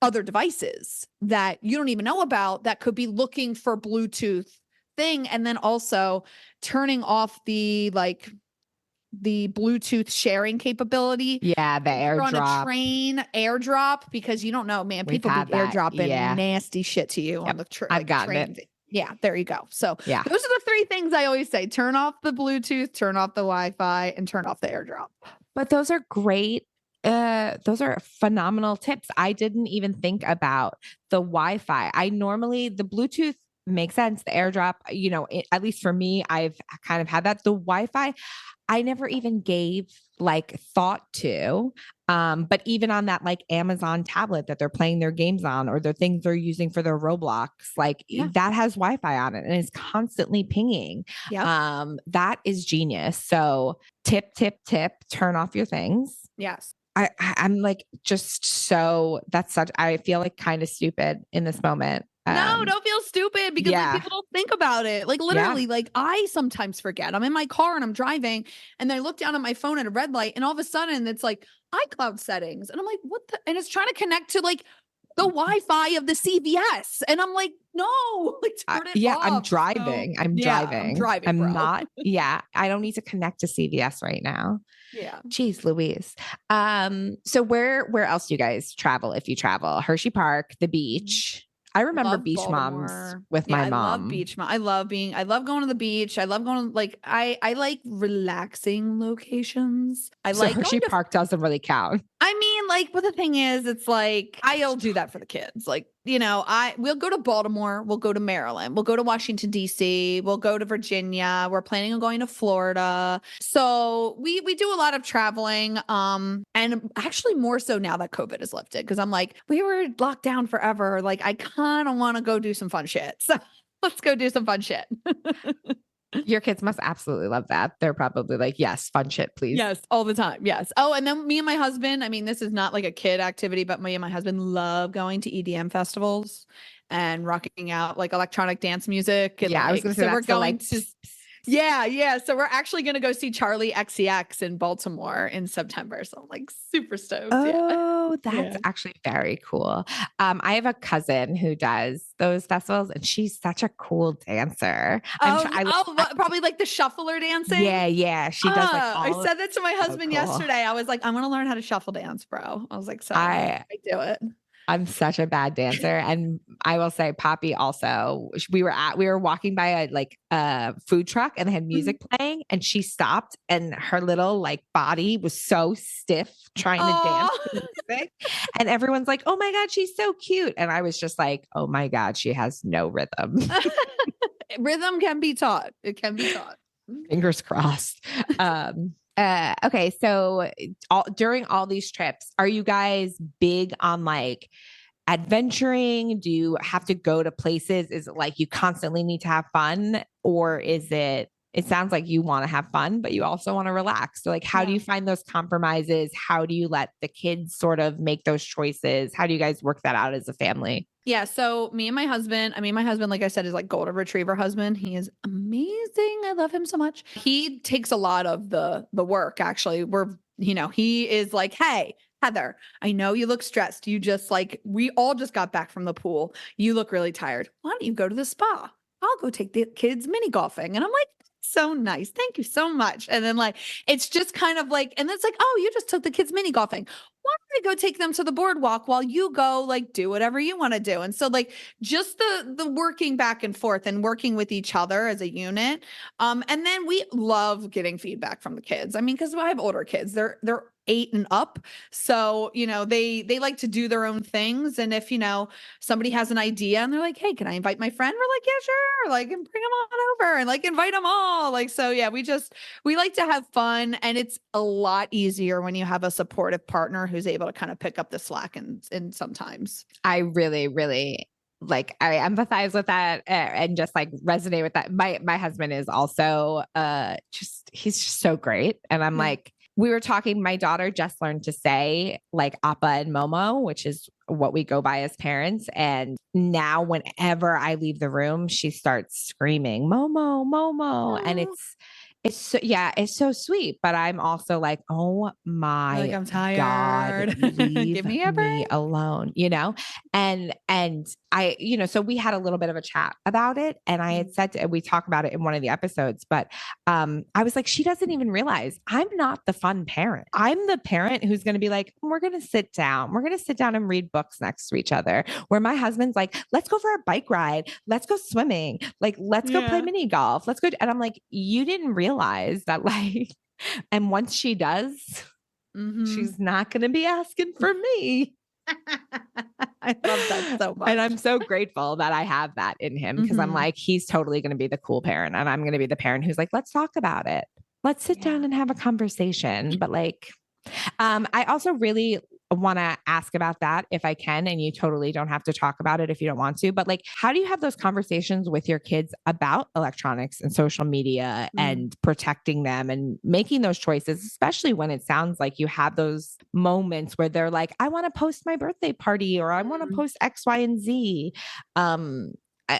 other devices that you don't even know about that could be looking for Bluetooth thing. And then also turning off the Bluetooth sharing capability. Yeah, the airdrop. On a train, airdrop, because you don't know, man. People be airdropping nasty shit to you on the train. I've gotten it. Yeah, there you go. So those are the three things I always say: turn off the Bluetooth, turn off the Wi-Fi, and turn off the airdrop. But those are great. Those are phenomenal tips. I didn't even think about the Wi-Fi. The Bluetooth makes sense. The airdrop, at least for me, I've kind of had that. The Wi-Fi, I never even gave like thought to. But even on that like Amazon tablet that they're playing their games on, or the things they're using for their Roblox, like that has Wi-Fi on it and it's constantly pinging. That is genius. So tip, turn off your things. Yes. I'm like, just so I feel like kind of stupid in this moment. No, don't feel stupid because like people don't think about it. Like literally, like I sometimes forget. I'm in my car and I'm driving and I look down at my phone at a red light and all of a sudden it's like iCloud settings. And I'm like, what the? And it's trying to connect to like the Wi-Fi of the CVS. And I'm like, no, like turn it off. I'm driving. So, I'm driving. I'm bro. not. I don't need to connect to CVS right now. Yeah. Jeez Louise. So where else do you guys travel if you travel? Hershey Park, the beach. I remember beach Baltimore. moms with my mom. I love beach mom. I love going to the beach. I love going to like, I like relaxing locations. So Hershey Park doesn't really count. I mean, like, but the thing is, it's like, I'll do that for the kids. Like, we'll go to Baltimore. We'll go to Maryland. We'll go to Washington, D.C. We'll go to Virginia. We're planning on going to Florida. So we do a lot of traveling. And actually more so now that COVID is lifted. Cause I'm like, we were locked down forever. Like, I kind of want to go do some fun shit. So let's go do some fun shit. Your kids must absolutely love that. They're probably like, yes, fun shit, please. Yes, all the time. Yes. Oh, and then me and my husband, I mean, this is not like a kid activity, but me and my husband love going to EDM festivals and rocking out like electronic dance music. And I was going to say, so we're going to Yeah. So we're actually going to go see Charlie XCX in Baltimore in September. So I'm like super stoked. Oh, that's actually very cool. I have a cousin who does those festivals and she's such a cool dancer. Probably like the shuffler dancing. Yeah. She does like I said that to my husband yesterday. I was like, I'm going to learn how to shuffle dance, bro. I was like, so I do it. I'm such a bad dancer. And I will say Poppy also, we were walking by a food truck and they had music playing and she stopped and her little like body was so stiff trying to dance to the music. And everyone's like, oh my God, she's so cute. And I was just like, oh my God, she has no rhythm. Rhythm can be taught. It can be taught. Fingers crossed. Okay. So during all these trips, are you guys big on like adventuring? Do you have to go to places? Is it like you constantly need to have fun, or is it sounds like you want to have fun, but you also want to relax. So like, how do you find those compromises? How do you let the kids sort of make those choices? How do you guys work that out as a family? Yeah. So my husband, like I said, is like golden retriever husband. He is amazing. I love him so much. He takes a lot of the work. Actually, he is like, hey, Heather, I know you look stressed. We all just got back from the pool. You look really tired. Why don't you go to the spa? I'll go take the kids mini golfing. And I'm like, so nice. Thank you so much. And then like, it's just kind of like, and it's like, oh, you just took the kids mini golfing. Why don't I go take them to the boardwalk while you go like do whatever you want to do? And so like just the working back and forth and working with each other as a unit. And then we love getting feedback from the kids. I mean, because I have older kids. They're 8 and up. So, they like to do their own things. And if, somebody has an idea and they're like, hey, can I invite my friend? We're like, yeah, sure. Like, and bring them on over and like invite them all. Like, so yeah, we like to have fun, and it's a lot easier when you have a supportive partner who's able to kind of pick up the slack and sometimes. I really, really I empathize with that and just like resonate with that. My husband is also he's just so great. And I'm like, we were talking, my daughter just learned to say like Appa and Momo, which is what we go by as parents. And now whenever I leave the room, she starts screaming, Momo, Momo. And it's so sweet, but I'm also like, oh my I'm tired. God, leave Give me a break. alone, and I, so we had a little bit of a chat about it, and I had said we talk about it in one of the episodes, but I was like, she doesn't even realize I'm not the fun parent. I'm the parent who's going to be like, we're going to sit down and read books next to each other. Where my husband's like, let's go for a bike ride. Let's go swimming. Like, let's go play mini golf. Let's go. And I'm like, you didn't realize that like, and once she does, she's not going to be asking for me. I love that so much. And I'm so grateful that I have that in him because I'm like, he's totally going to be the cool parent. And I'm going to be the parent who's like, let's talk about it. Let's sit down and have a conversation. But like, I also really want to ask about that if I can, and you totally don't have to talk about it if you don't want to, but like, how do you have those conversations with your kids about electronics and social media and protecting them and making those choices, especially when it sounds like you have those moments where they're like, I want to post my birthday party or I want to post X, Y, and Z.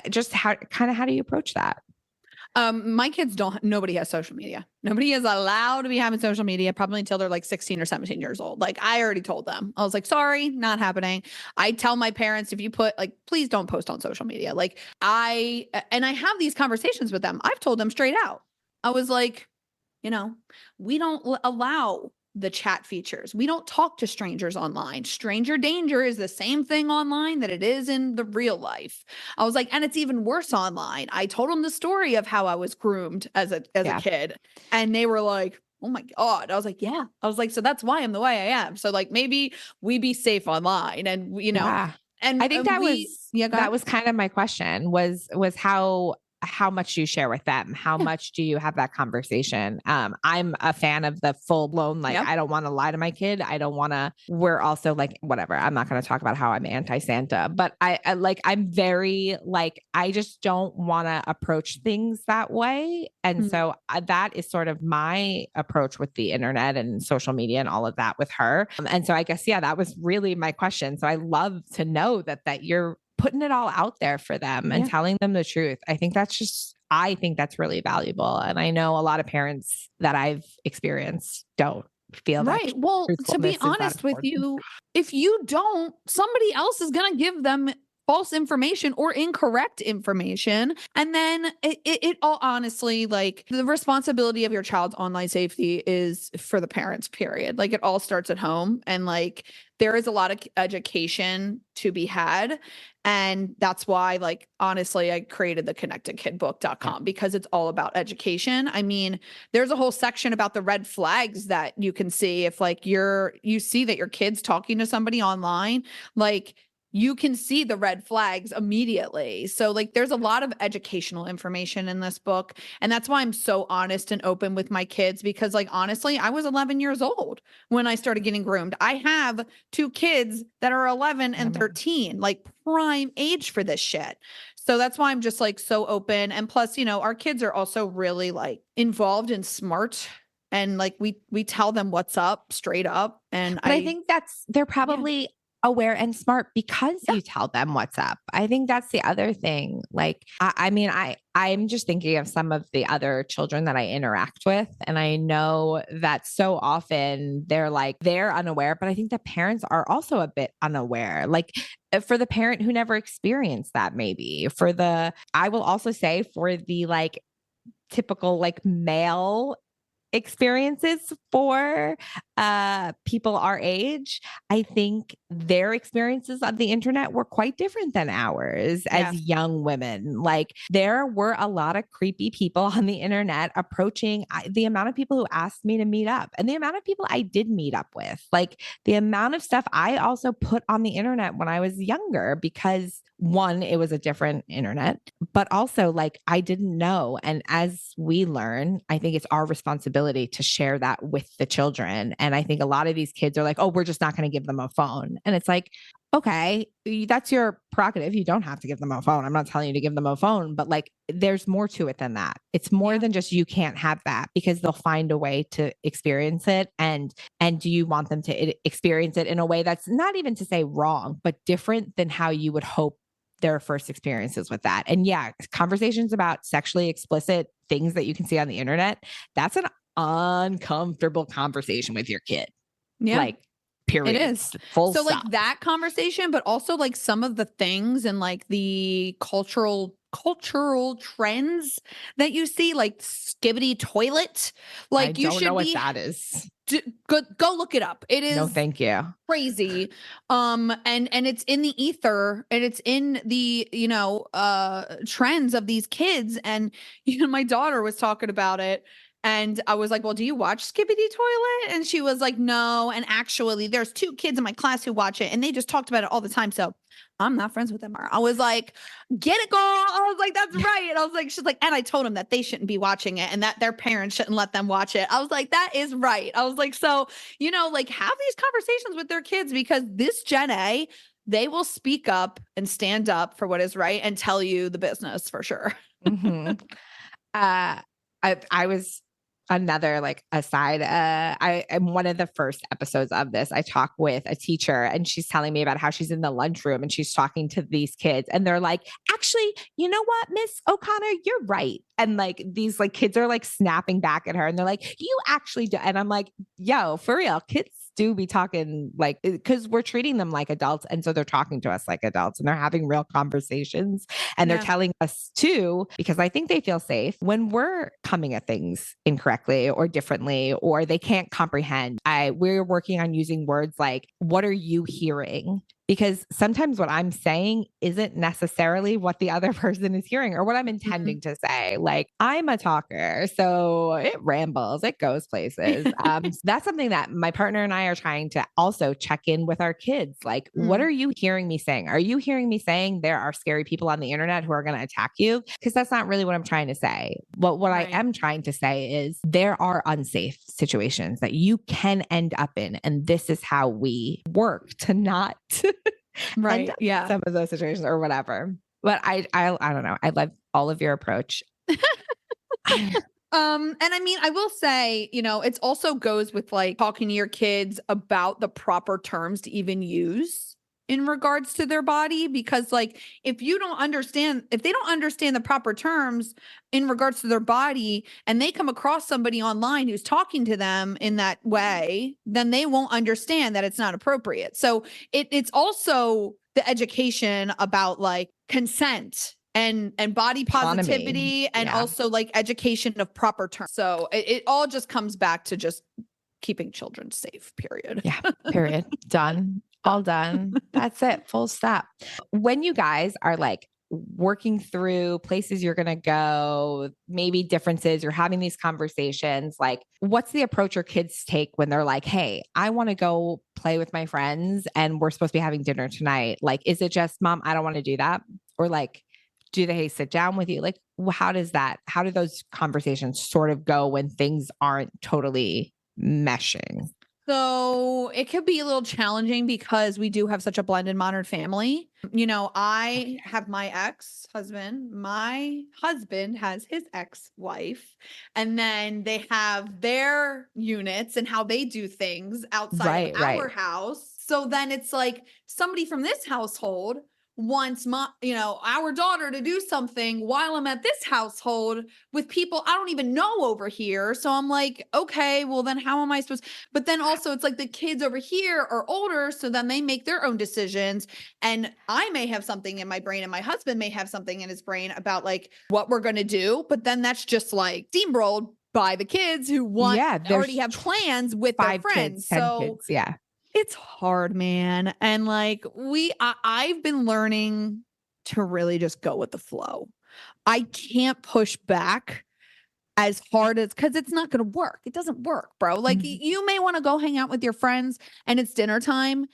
Just how do you approach that? My kids nobody has social media. Nobody is allowed to be having social media probably until they're like 16 or 17 years old. Like I already told them, I was like, sorry, not happening. I tell my parents, if you put like, please don't post on social media. Like I have these conversations with them. I've told them straight out. I was like, we don't allow the chat features. We don't talk to strangers online. Stranger danger is the same thing online that it is in the real life. I was like, and it's even worse online. I told them the story of how I was groomed as a kid, and they were like, oh my God. I was like, yeah. I was like, so that's why I'm the way I am. So like, maybe we be safe online and, and I think that was kind of my question was how much you share with them, how much do you have that conversation? I'm a fan of the full blown, like, I don't want to lie to my kid. We're also like, whatever. I'm not going to talk about how I'm anti-Santa, but I'm very like, I just don't want to approach things that way. And so that is sort of my approach with the internet and social media and all of that with her. And so I guess, that was really my question. So I love to know that you're putting it all out there for them and telling them the truth. I think that's really valuable. And I know a lot of parents that I've experienced don't feel that. Right. Well, to be honest with you, if you don't, somebody else is going to give them false information or incorrect information. And then it all honestly, like the responsibility of your child's online safety is for the parents, period. Like it all starts at home. And like there is a lot of education to be had. And that's why, like, honestly, I created the connectedkidbook.com because it's all about education. I mean, there's a whole section about the red flags that you can see if like you see that your kid's talking to somebody online, like you can see the red flags immediately. So like there's a lot of educational information in this book. And that's why I'm so honest and open with my kids because like honestly, I was 11 years old when I started getting groomed. I have 2 kids that are 11 and 13, like prime age for this shit. So that's why I'm just like so open. And plus, our kids are also really like involved and smart. And like we tell them what's up straight up. And I think they're probably aware and smart because you tell them what's up. I think that's the other thing. Like, I'm just thinking of some of the other children that I interact with. And I know that so often they're unaware, but I think the parents are also a bit unaware. Like for the parent who never experienced that, maybe I will also say for the like typical like male experiences for people our age, I think their experiences on the internet were quite different than ours as young women. Like there were a lot of creepy people on the internet approaching the amount of people who asked me to meet up and the amount of people I did meet up with, like the amount of stuff I also put on the internet when I was younger, because one, it was a different internet, but also like I didn't know. And as we learn, I think it's our responsibility to share that with the children. And I think a lot of these kids are like, oh, we're just not going to give them a phone. And it's like, okay, that's your prerogative. You don't have to give them a phone. I'm not telling you to give them a phone, but like there's more to it than that. It's more than just, you can't have that, because they'll find a way to experience it. And do you want them to experience it in a way that's not even to say wrong, but different than how you would hope their first experiences with that? And conversations about sexually explicit things that you can see on the internet, that's an uncomfortable conversation with your kid. Yeah. Like, period. It is. Full so stop. like that conversation, but also like some of the things and like the cultural trends that you see, like skibbity toilet. Like I don't know what that is. Go look it up. It is no, thank you. Crazy. And it's in the ether and it's in the, trends of these kids. And my daughter was talking about it. And I was like, well, do you watch Skibbity Toilet? And she was like, no. And actually, there's 2 kids in my class who watch it and they just talked about it all the time. So I'm not friends with them. I was like, get it, girl. I was like, that's right. And I was like, she's like, and I told them that they shouldn't be watching it and that their parents shouldn't let them watch it. I was like, that is right. I was like, so, like have these conversations with their kids because this Gen A, they will speak up and stand up for what is right and tell you the business for sure. Mm-hmm. I was another like aside. I am one of the first episodes of this. I talk with a teacher and she's telling me about how she's in the lunchroom and she's talking to these kids and they're like, actually, you know what, Miss O'Connor, you're right. And like these like kids are like snapping back at her and they're like, you actually do. And I'm like, yo, for real, kids do be talking like, because we're treating them like adults. And so they're talking to us like adults and they're having real conversations and they're telling us too, because I think they feel safe when we're coming at things incorrectly or differently, or they can't comprehend. We're working on using words like, what are you hearing? Because sometimes what I'm saying isn't necessarily what the other person is hearing or what I'm intending to say. Like, I'm a talker, so it rambles, it goes places. That's something that my partner and I are trying to also check in with our kids. Like, what are you hearing me saying? Are you hearing me saying there are scary people on the internet who are going to attack you? Because that's not really what I'm trying to say. But what I am trying to say is there are unsafe situations that you can end up in. And this is how we work to not right. Yeah. some of those situations or whatever. But I don't know. I love all of your approach. And I mean, I will say, it also goes with like talking to your kids about the proper terms to even use in regards to their body, because like, if they don't understand the proper terms in regards to their body and they come across somebody online who's talking to them in that way, then they won't understand that it's not appropriate. So it's also the education about like consent and body positivity and also like education of proper terms. So it all just comes back to just keeping children safe, period. Yeah, period. Done. All done. That's it. Full stop. When you guys are like working through places you're going to go, maybe differences, you're having these conversations, like what's the approach your kids take when they're like, hey, I want to go play with my friends and we're supposed to be having dinner tonight? Like, is it just, Mom, I don't want to do that? Or like, do they sit down with you? Like, how do those conversations sort of go when things aren't totally meshing? So it could be a little challenging because we do have such a blended modern family. I have my ex-husband, my husband has his ex-wife, and then they have their units and how they do things outside of our house. So then it's like somebody from this household wants our daughter to do something while I'm at this household with people I don't even know over here. So I'm like, okay, well then how am I supposed? But then also it's like the kids over here are older, so then they make their own decisions. And I may have something in my brain and my husband may have something in his brain about like what we're going to do. But then that's just like steamrolled by the kids who already have plans with their friends. 10 kids, yeah. It's hard, man. And like I've been learning to really just go with the flow. I can't push back as hard as, because it's not going to work. It doesn't work, bro. Like you may want to go hang out with your friends and it's dinner time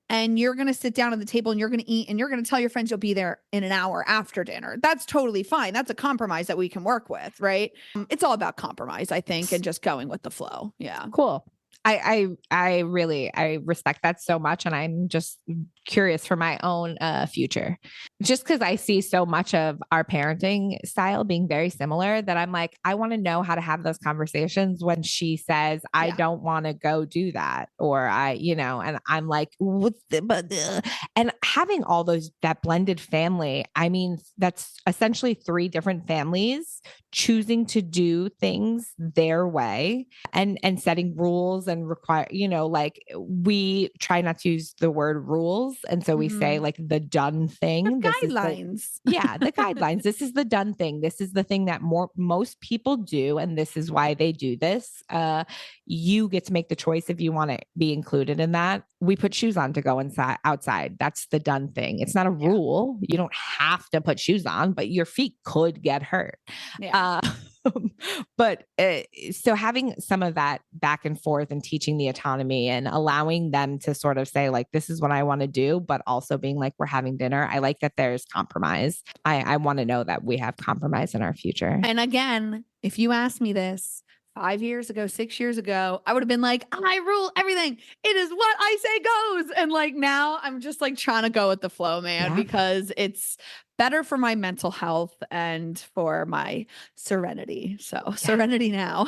and you're going to sit down at the table and you're going to eat and you're going to tell your friends you'll be there in an hour after dinner. That's totally fine. That's a compromise that we can work with, right? It's all about compromise, I think, and just going with the flow. Yeah. Cool. I really respect that so much. And I'm just curious for my own future, just because I see so much of our parenting style being very similar that I'm like, I want to know how to have those conversations when she says, I don't want to go do that. Or and I'm like, and having all that blended family, I mean, that's essentially 3 different families choosing to do things their way and setting rules and require, like we try not to use the word rules. And so we say like the done thing. The guidelines. The guidelines. This is the done thing. This is the thing that most people do. And this is why they do this. You get to make the choice if you want to be included in that. We put shoes on to go outside. That's the done thing. It's not a rule. You don't have to put shoes on, but your feet could get hurt. But so having some of that back and forth and teaching the autonomy and allowing them to sort of say, like, this is what I want to do, but also being like, we're having dinner. I like that there's compromise. I want to know that we have compromise in our future. And again, if you asked me this 5 years ago, 6 years ago, I would have been like, I rule everything. It is what I say goes. And like now I'm just like trying to go with the flow, man, because it's better for my mental health and for my serenity. So serenity now.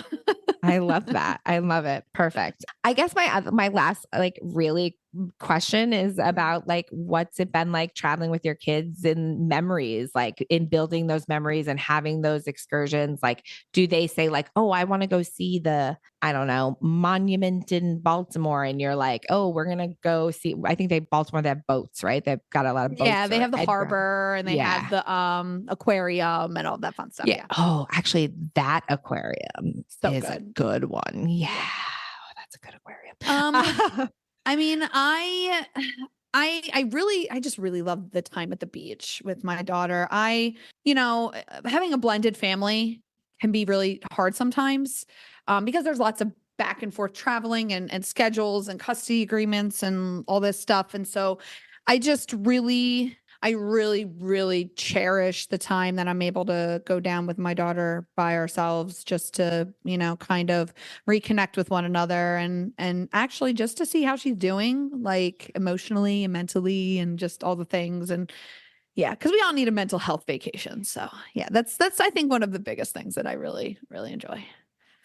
I love that. I love it. Perfect. I guess my last like really question is about like what's it been like traveling with your kids and memories, like in building those memories and having those excursions. Like, do they say like, oh, I want to go see the, I don't know, monument in Baltimore, and you're like, oh, we're gonna go see. I think Baltimore, they have boats, right? They've got a lot of boats. Yeah, they have the harbor and they have the aquarium and all that fun stuff. Yeah. Oh, actually, that aquarium is good. a good one. Yeah. Oh, that's a good aquarium. I mean, I just really love the time at the beach with my daughter. Having a blended family can be really hard sometimes, because there's lots of back and forth traveling and schedules and custody agreements and all this stuff. And so I really, really cherish the time that I'm able to go down with my daughter by ourselves just to, kind of reconnect with one another and actually just to see how she's doing, like emotionally and mentally and just all the things. And yeah, because we all need a mental health vacation. So yeah, that's I think one of the biggest things that I really, really enjoy.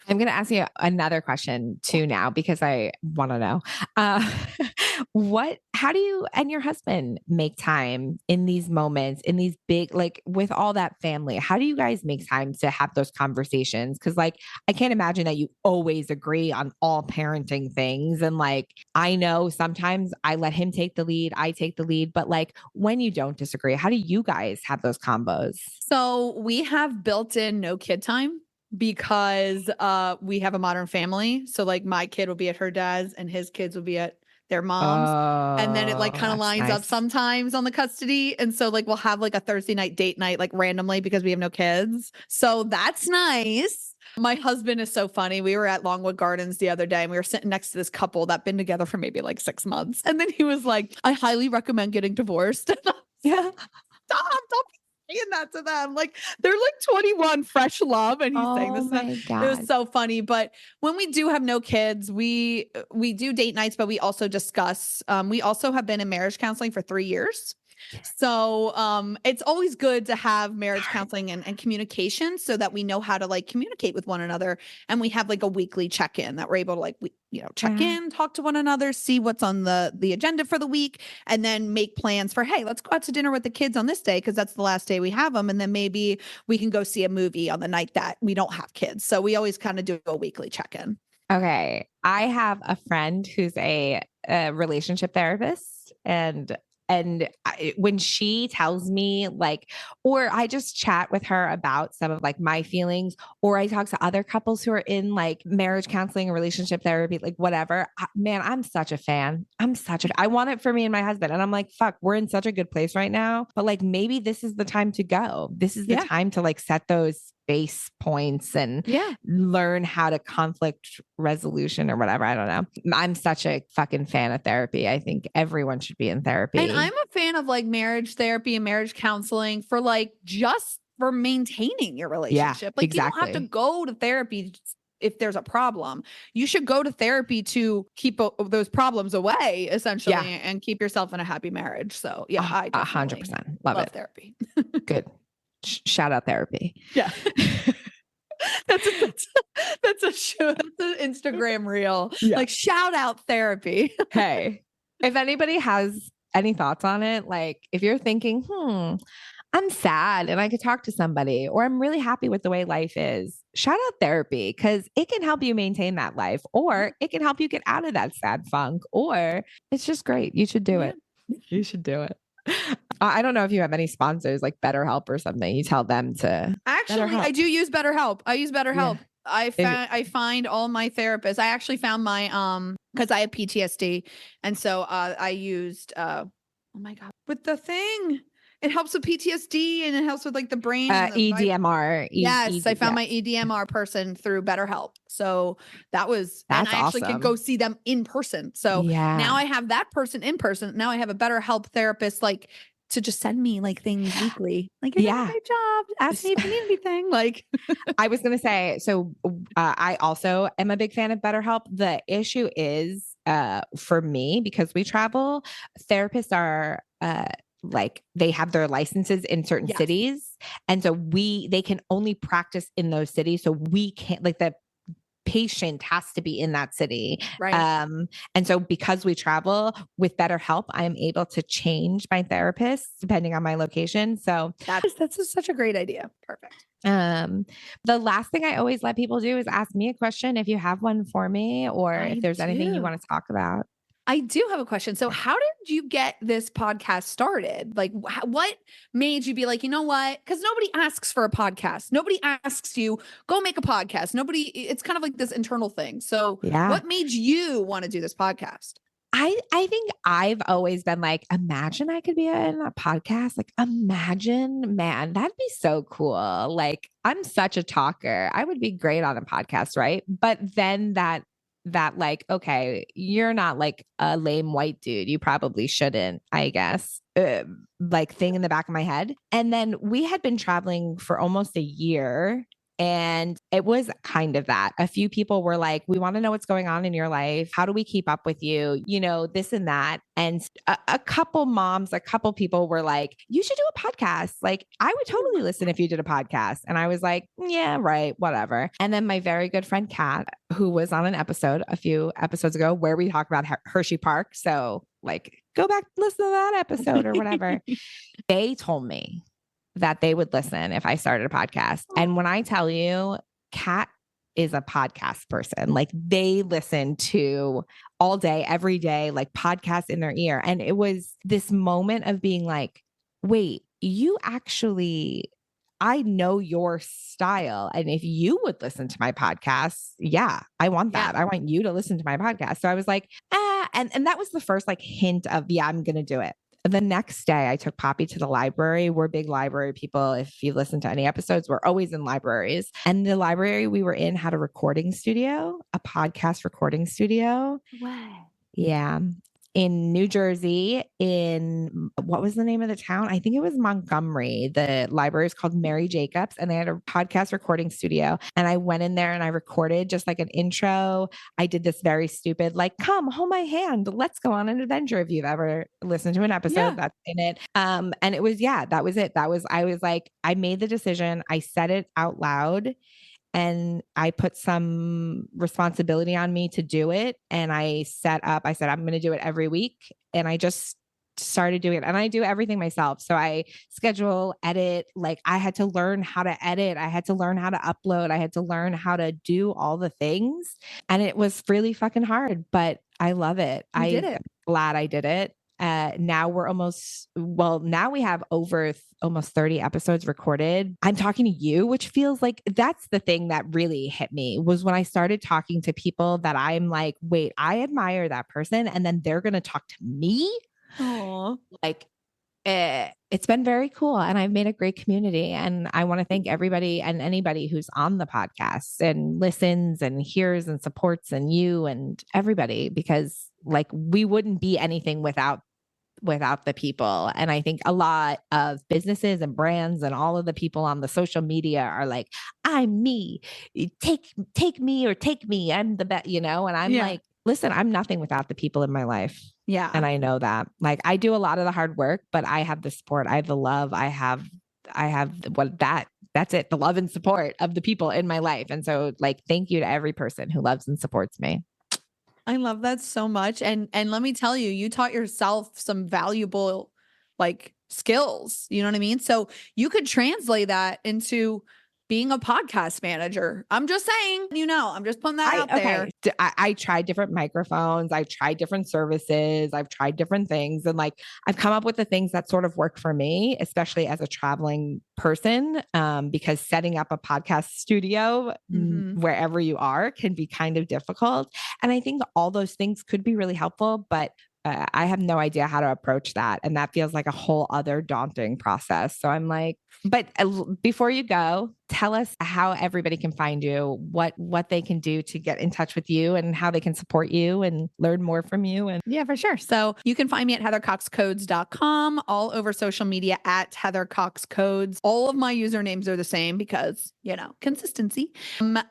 I'm going to ask you another question too now, because I want to know, how do you and your husband make time in these moments, in these big, like with all that family? How do you guys make time to have those conversations? Cause like, I can't imagine that you always agree on all parenting things. And like, I know sometimes I let him take the lead, I take the lead, but like when you don't disagree, how do you guys have those combos? So we have built in no kid time, because we have a modern family. So like my kid will be at her dad's and his kids will be at their mom's. And then it like kind of lines up sometimes on the custody. And so like we'll have like a Thursday night date night, like randomly, because we have no kids. So that's nice. My husband is so funny. We were at Longwood Gardens the other day and we were sitting next to this couple that been together for maybe like 6 months. And then he was like, I highly recommend getting divorced. Yeah. Stop saying that to them. Like they're like 21, fresh love. And he's saying this. My God. It was so funny. But when we do have no kids, we do date nights, but we also discuss, we also have been in marriage counseling for 3 years. So it's always good to have marriage counseling and communication so that we know how to like communicate with one another. And we have like a weekly check-in that we're able to like, check in, talk to one another, see what's on the agenda for the week, and then make plans for, hey, let's go out to dinner with the kids on this day because that's the last day we have them. And then maybe we can go see a movie on the night that we don't have kids. So we always kind of do a weekly check-in. Okay. I have a friend who's a relationship therapist, and when she tells me like, or I just chat with her about some of like my feelings, or I talk to other couples who are in like marriage counseling or relationship therapy, like whatever, man, I'm such a fan. I want it for me and my husband. And I'm like, fuck, we're in such a good place right now, but like, maybe this is the time to go. This is the time to like set those base points and learn how to conflict resolution or whatever. I don't know. I'm such a fucking fan of therapy. I think everyone should be in therapy. And I'm a fan of like marriage therapy and marriage counseling for like just for maintaining your relationship. Like you don't have to go to therapy if there's a problem. You should go to therapy to keep those problems away, essentially, and keep yourself in a happy marriage. So yeah, I 100% love it. Therapy. Good. Shout out therapy. Yeah. That's an Instagram reel. Yeah. Like shout out therapy. Hey, if anybody has any thoughts on it, like if you're thinking, I'm sad and I could talk to somebody, or I'm really happy with the way life is, shout out therapy, because it can help you maintain that life, or it can help you get out of that sad funk, or it's just great. You should do it. You should do it. I don't know if you have any sponsors like BetterHelp or something. You tell them to. Actually, BetterHelp. I do use BetterHelp. I use BetterHelp. Yeah. I find all my therapists. I actually found my because I have PTSD, and so I used oh my God, with the thing. It helps with PTSD and it helps with like the brain and the EDMR. Yes, I found Yeah. my EDMR person through BetterHelp. So that was, and That's I actually could awesome. go see them in person. So now I have that person in person. Now I have a BetterHelp therapist, like to just send me like things weekly. Like, you're doing a great job. Ask me if you need anything. Like, I was going to say, so I also am a big fan of BetterHelp. The issue is for me, because we travel, therapists are like they have their licenses in certain cities. And so they can only practice in those cities. So we can't, like, the patient has to be in that city. Right. And so because we travel with BetterHelp, I'm able to change my therapist depending on my location. So that's such a great idea. Perfect. The last thing I always let people do is ask me a question if you have one for me, or if there's anything you want to talk about. I do have a question. So how did you get this podcast started? Like what made you be like, you know what? Because nobody asks for a podcast. Nobody asks you, go make a podcast. It's kind of like this internal thing. So what made you want to do this podcast? I think I've always been like, imagine I could be in a podcast. Like, imagine, man, that'd be so cool. Like, I'm such a talker. I would be great on a podcast, right? But then that like, okay, you're not like a lame white dude. You probably shouldn't, I guess, like thing in the back of my head. And then we had been traveling for almost a year. And it was kind of that. A few people were like, we want to know what's going on in your life. How do we keep up with you? You know, this and that. And a couple moms, a couple people were like, you should do a podcast. Like, I would totally listen if you did a podcast. And I was like, yeah, right, whatever. And then my very good friend, Kat, who was on an episode a few episodes ago where we talk about Hershey Park. So like, go back, listen to that episode or whatever. They told me that they would listen if I started a podcast. And when I tell you, Kat is a podcast person, like they listen to all day, every day, like podcasts in their ear. And it was this moment of being like, wait, you actually, I know your style. And if you would listen to my podcast, yeah, I want that. I want you to listen to my podcast. So I was like, and that was the first like hint of, yeah, I'm going to do it. The next day, I took Poppy to the library. We're big library people. If you listen to any episodes, we're always in libraries. And the library we were in had a recording studio, a podcast recording studio. Wow. Yeah. In New Jersey, in what was the name of the town? I think it was Montgomery. The library is called Mary Jacobs, and they had a podcast recording studio. And I went in there and I recorded just like an intro. I did this very stupid, like, come hold my hand. Let's go on an adventure. If you've ever listened to an episode that's in it. And it was, that was it. I was like, I made the decision. I said it out loud. And I put some responsibility on me to do it. And I said, I'm going to do it every week. And I just started doing it. And I do everything myself. So I schedule, edit, like I had to learn how to edit. I had to learn how to upload. I had to learn how to do all the things. And it was really fucking hard, but I love it. I'm glad I did it. Now we have over almost 30 episodes recorded. I'm talking to you, which feels like that's the thing that really hit me was when I started talking to people that I'm like, wait, I admire that person. And then they're going to talk to me. Aww. Like, it's been very cool. And I've made a great community. And I want to thank everybody and anybody who's on the podcast and listens and hears and supports and you and everybody, because like we wouldn't be anything without the people. And I think a lot of businesses and brands and all of the people on the social media are like, I'm me, take me or take me. I'm the best, and I'm like, listen, I'm nothing without the people in my life. Yeah. And I know that. Like I do a lot of the hard work, but I have the support. I have the love. I have that's it. The love and support of the people in my life. And so like, thank you to every person who loves and supports me. I love that so much. And let me tell you, you taught yourself some valuable like skills. You know what I mean? So you could translate that into being a podcast manager. I'm just saying, I'm just putting that out there. I tried different microphones. I tried different services. I've tried different things. And like, I've come up with the things that sort of work for me, especially as a traveling person, because setting up a podcast studio wherever you are can be kind of difficult. And I think all those things could be really helpful, but I have no idea how to approach that. And that feels like a whole other daunting process. So I'm like, but before you go, tell us how everybody can find you, what they can do to get in touch with you and how they can support you and learn more from you. And yeah, for sure. So you can find me at heathercoxcodes.com, all over social media at heathercoxcodes. All of my usernames are the same because, consistency.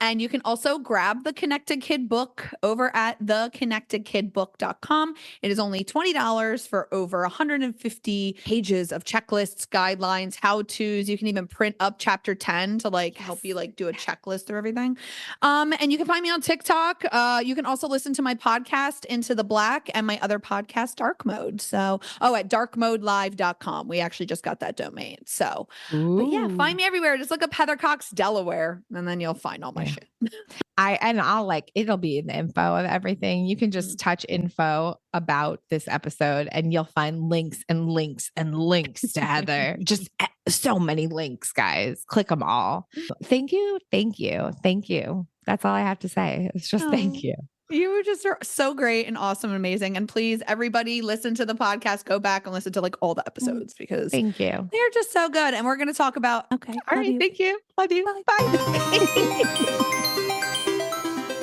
And you can also grab the Connected Kid book over at theconnectedkidbook.com. It is only $20 for over 150 pages of checklists, guidelines, how-tos. You can even print up chapter 10 to help you do a checklist or everything. And you can find me on TikTok. You can also listen to my podcast Into the Black and my other podcast Dark Mode. So, at darkmodelive.com. We actually just got that domain. So, but yeah, find me everywhere. Just look up Heather Cox Delaware and then you'll find all my shit. It'll be in the info of everything. You can just touch info about this episode and you'll find links and links and links to Heather. Just so many links, guys. Click them all. Thank you. Thank you. Thank you. That's all I have to say. It's just thank you. You were just so great and awesome and amazing. And please, everybody, listen to the podcast. Go back and listen to all the episodes because thank you. They're just so good. And we're going to talk about. Okay. All right. Thank you. Love you. Bye.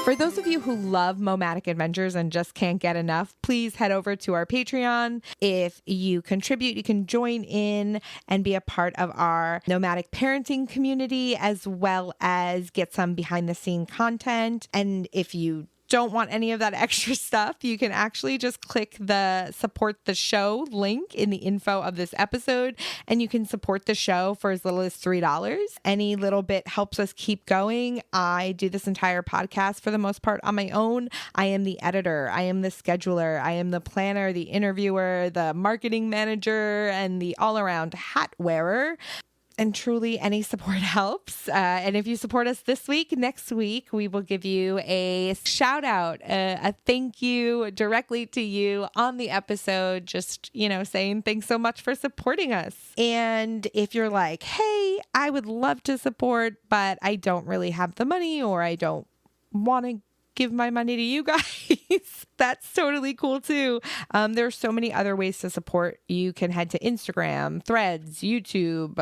For those of you who love Momatic Adventures and just can't get enough, please head over to our Patreon. If you contribute, you can join in and be a part of our nomadic parenting community, as well as get some behind the scene content. And if you don't want any of that extra stuff, you can actually just click the support the show link in the info of this episode, and you can support the show for as little as $3. Any little bit helps us keep going. I do this entire podcast for the most part on my own. I am the editor. I am the scheduler. I am the planner, the interviewer, the marketing manager, and the all-around hat wearer. And truly, any support helps. And if you support us this week, next week, we will give you a shout out, a thank you directly to you on the episode, just, saying thanks so much for supporting us. And if you're like, hey, I would love to support, but I don't really have the money, or I don't want to give my money to you guys, that's totally cool too. There are so many other ways to support. You can head to Instagram, Threads, YouTube,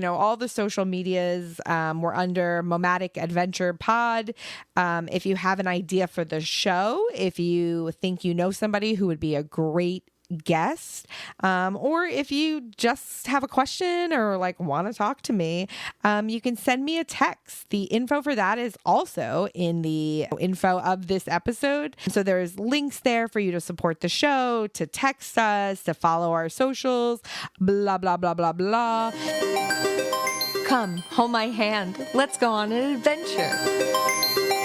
all the social medias. We're under Momatic Adventure Pod. If you have an idea for the show, if you think you know somebody who would be a great guest, or if you just have a question or want to talk to me, you can send me a text. The info for that is also in the info of this episode. So there's links there for you to support the show, to text us, to follow our socials, blah, blah, blah, blah, blah. Come, hold my hand. Let's go on an adventure.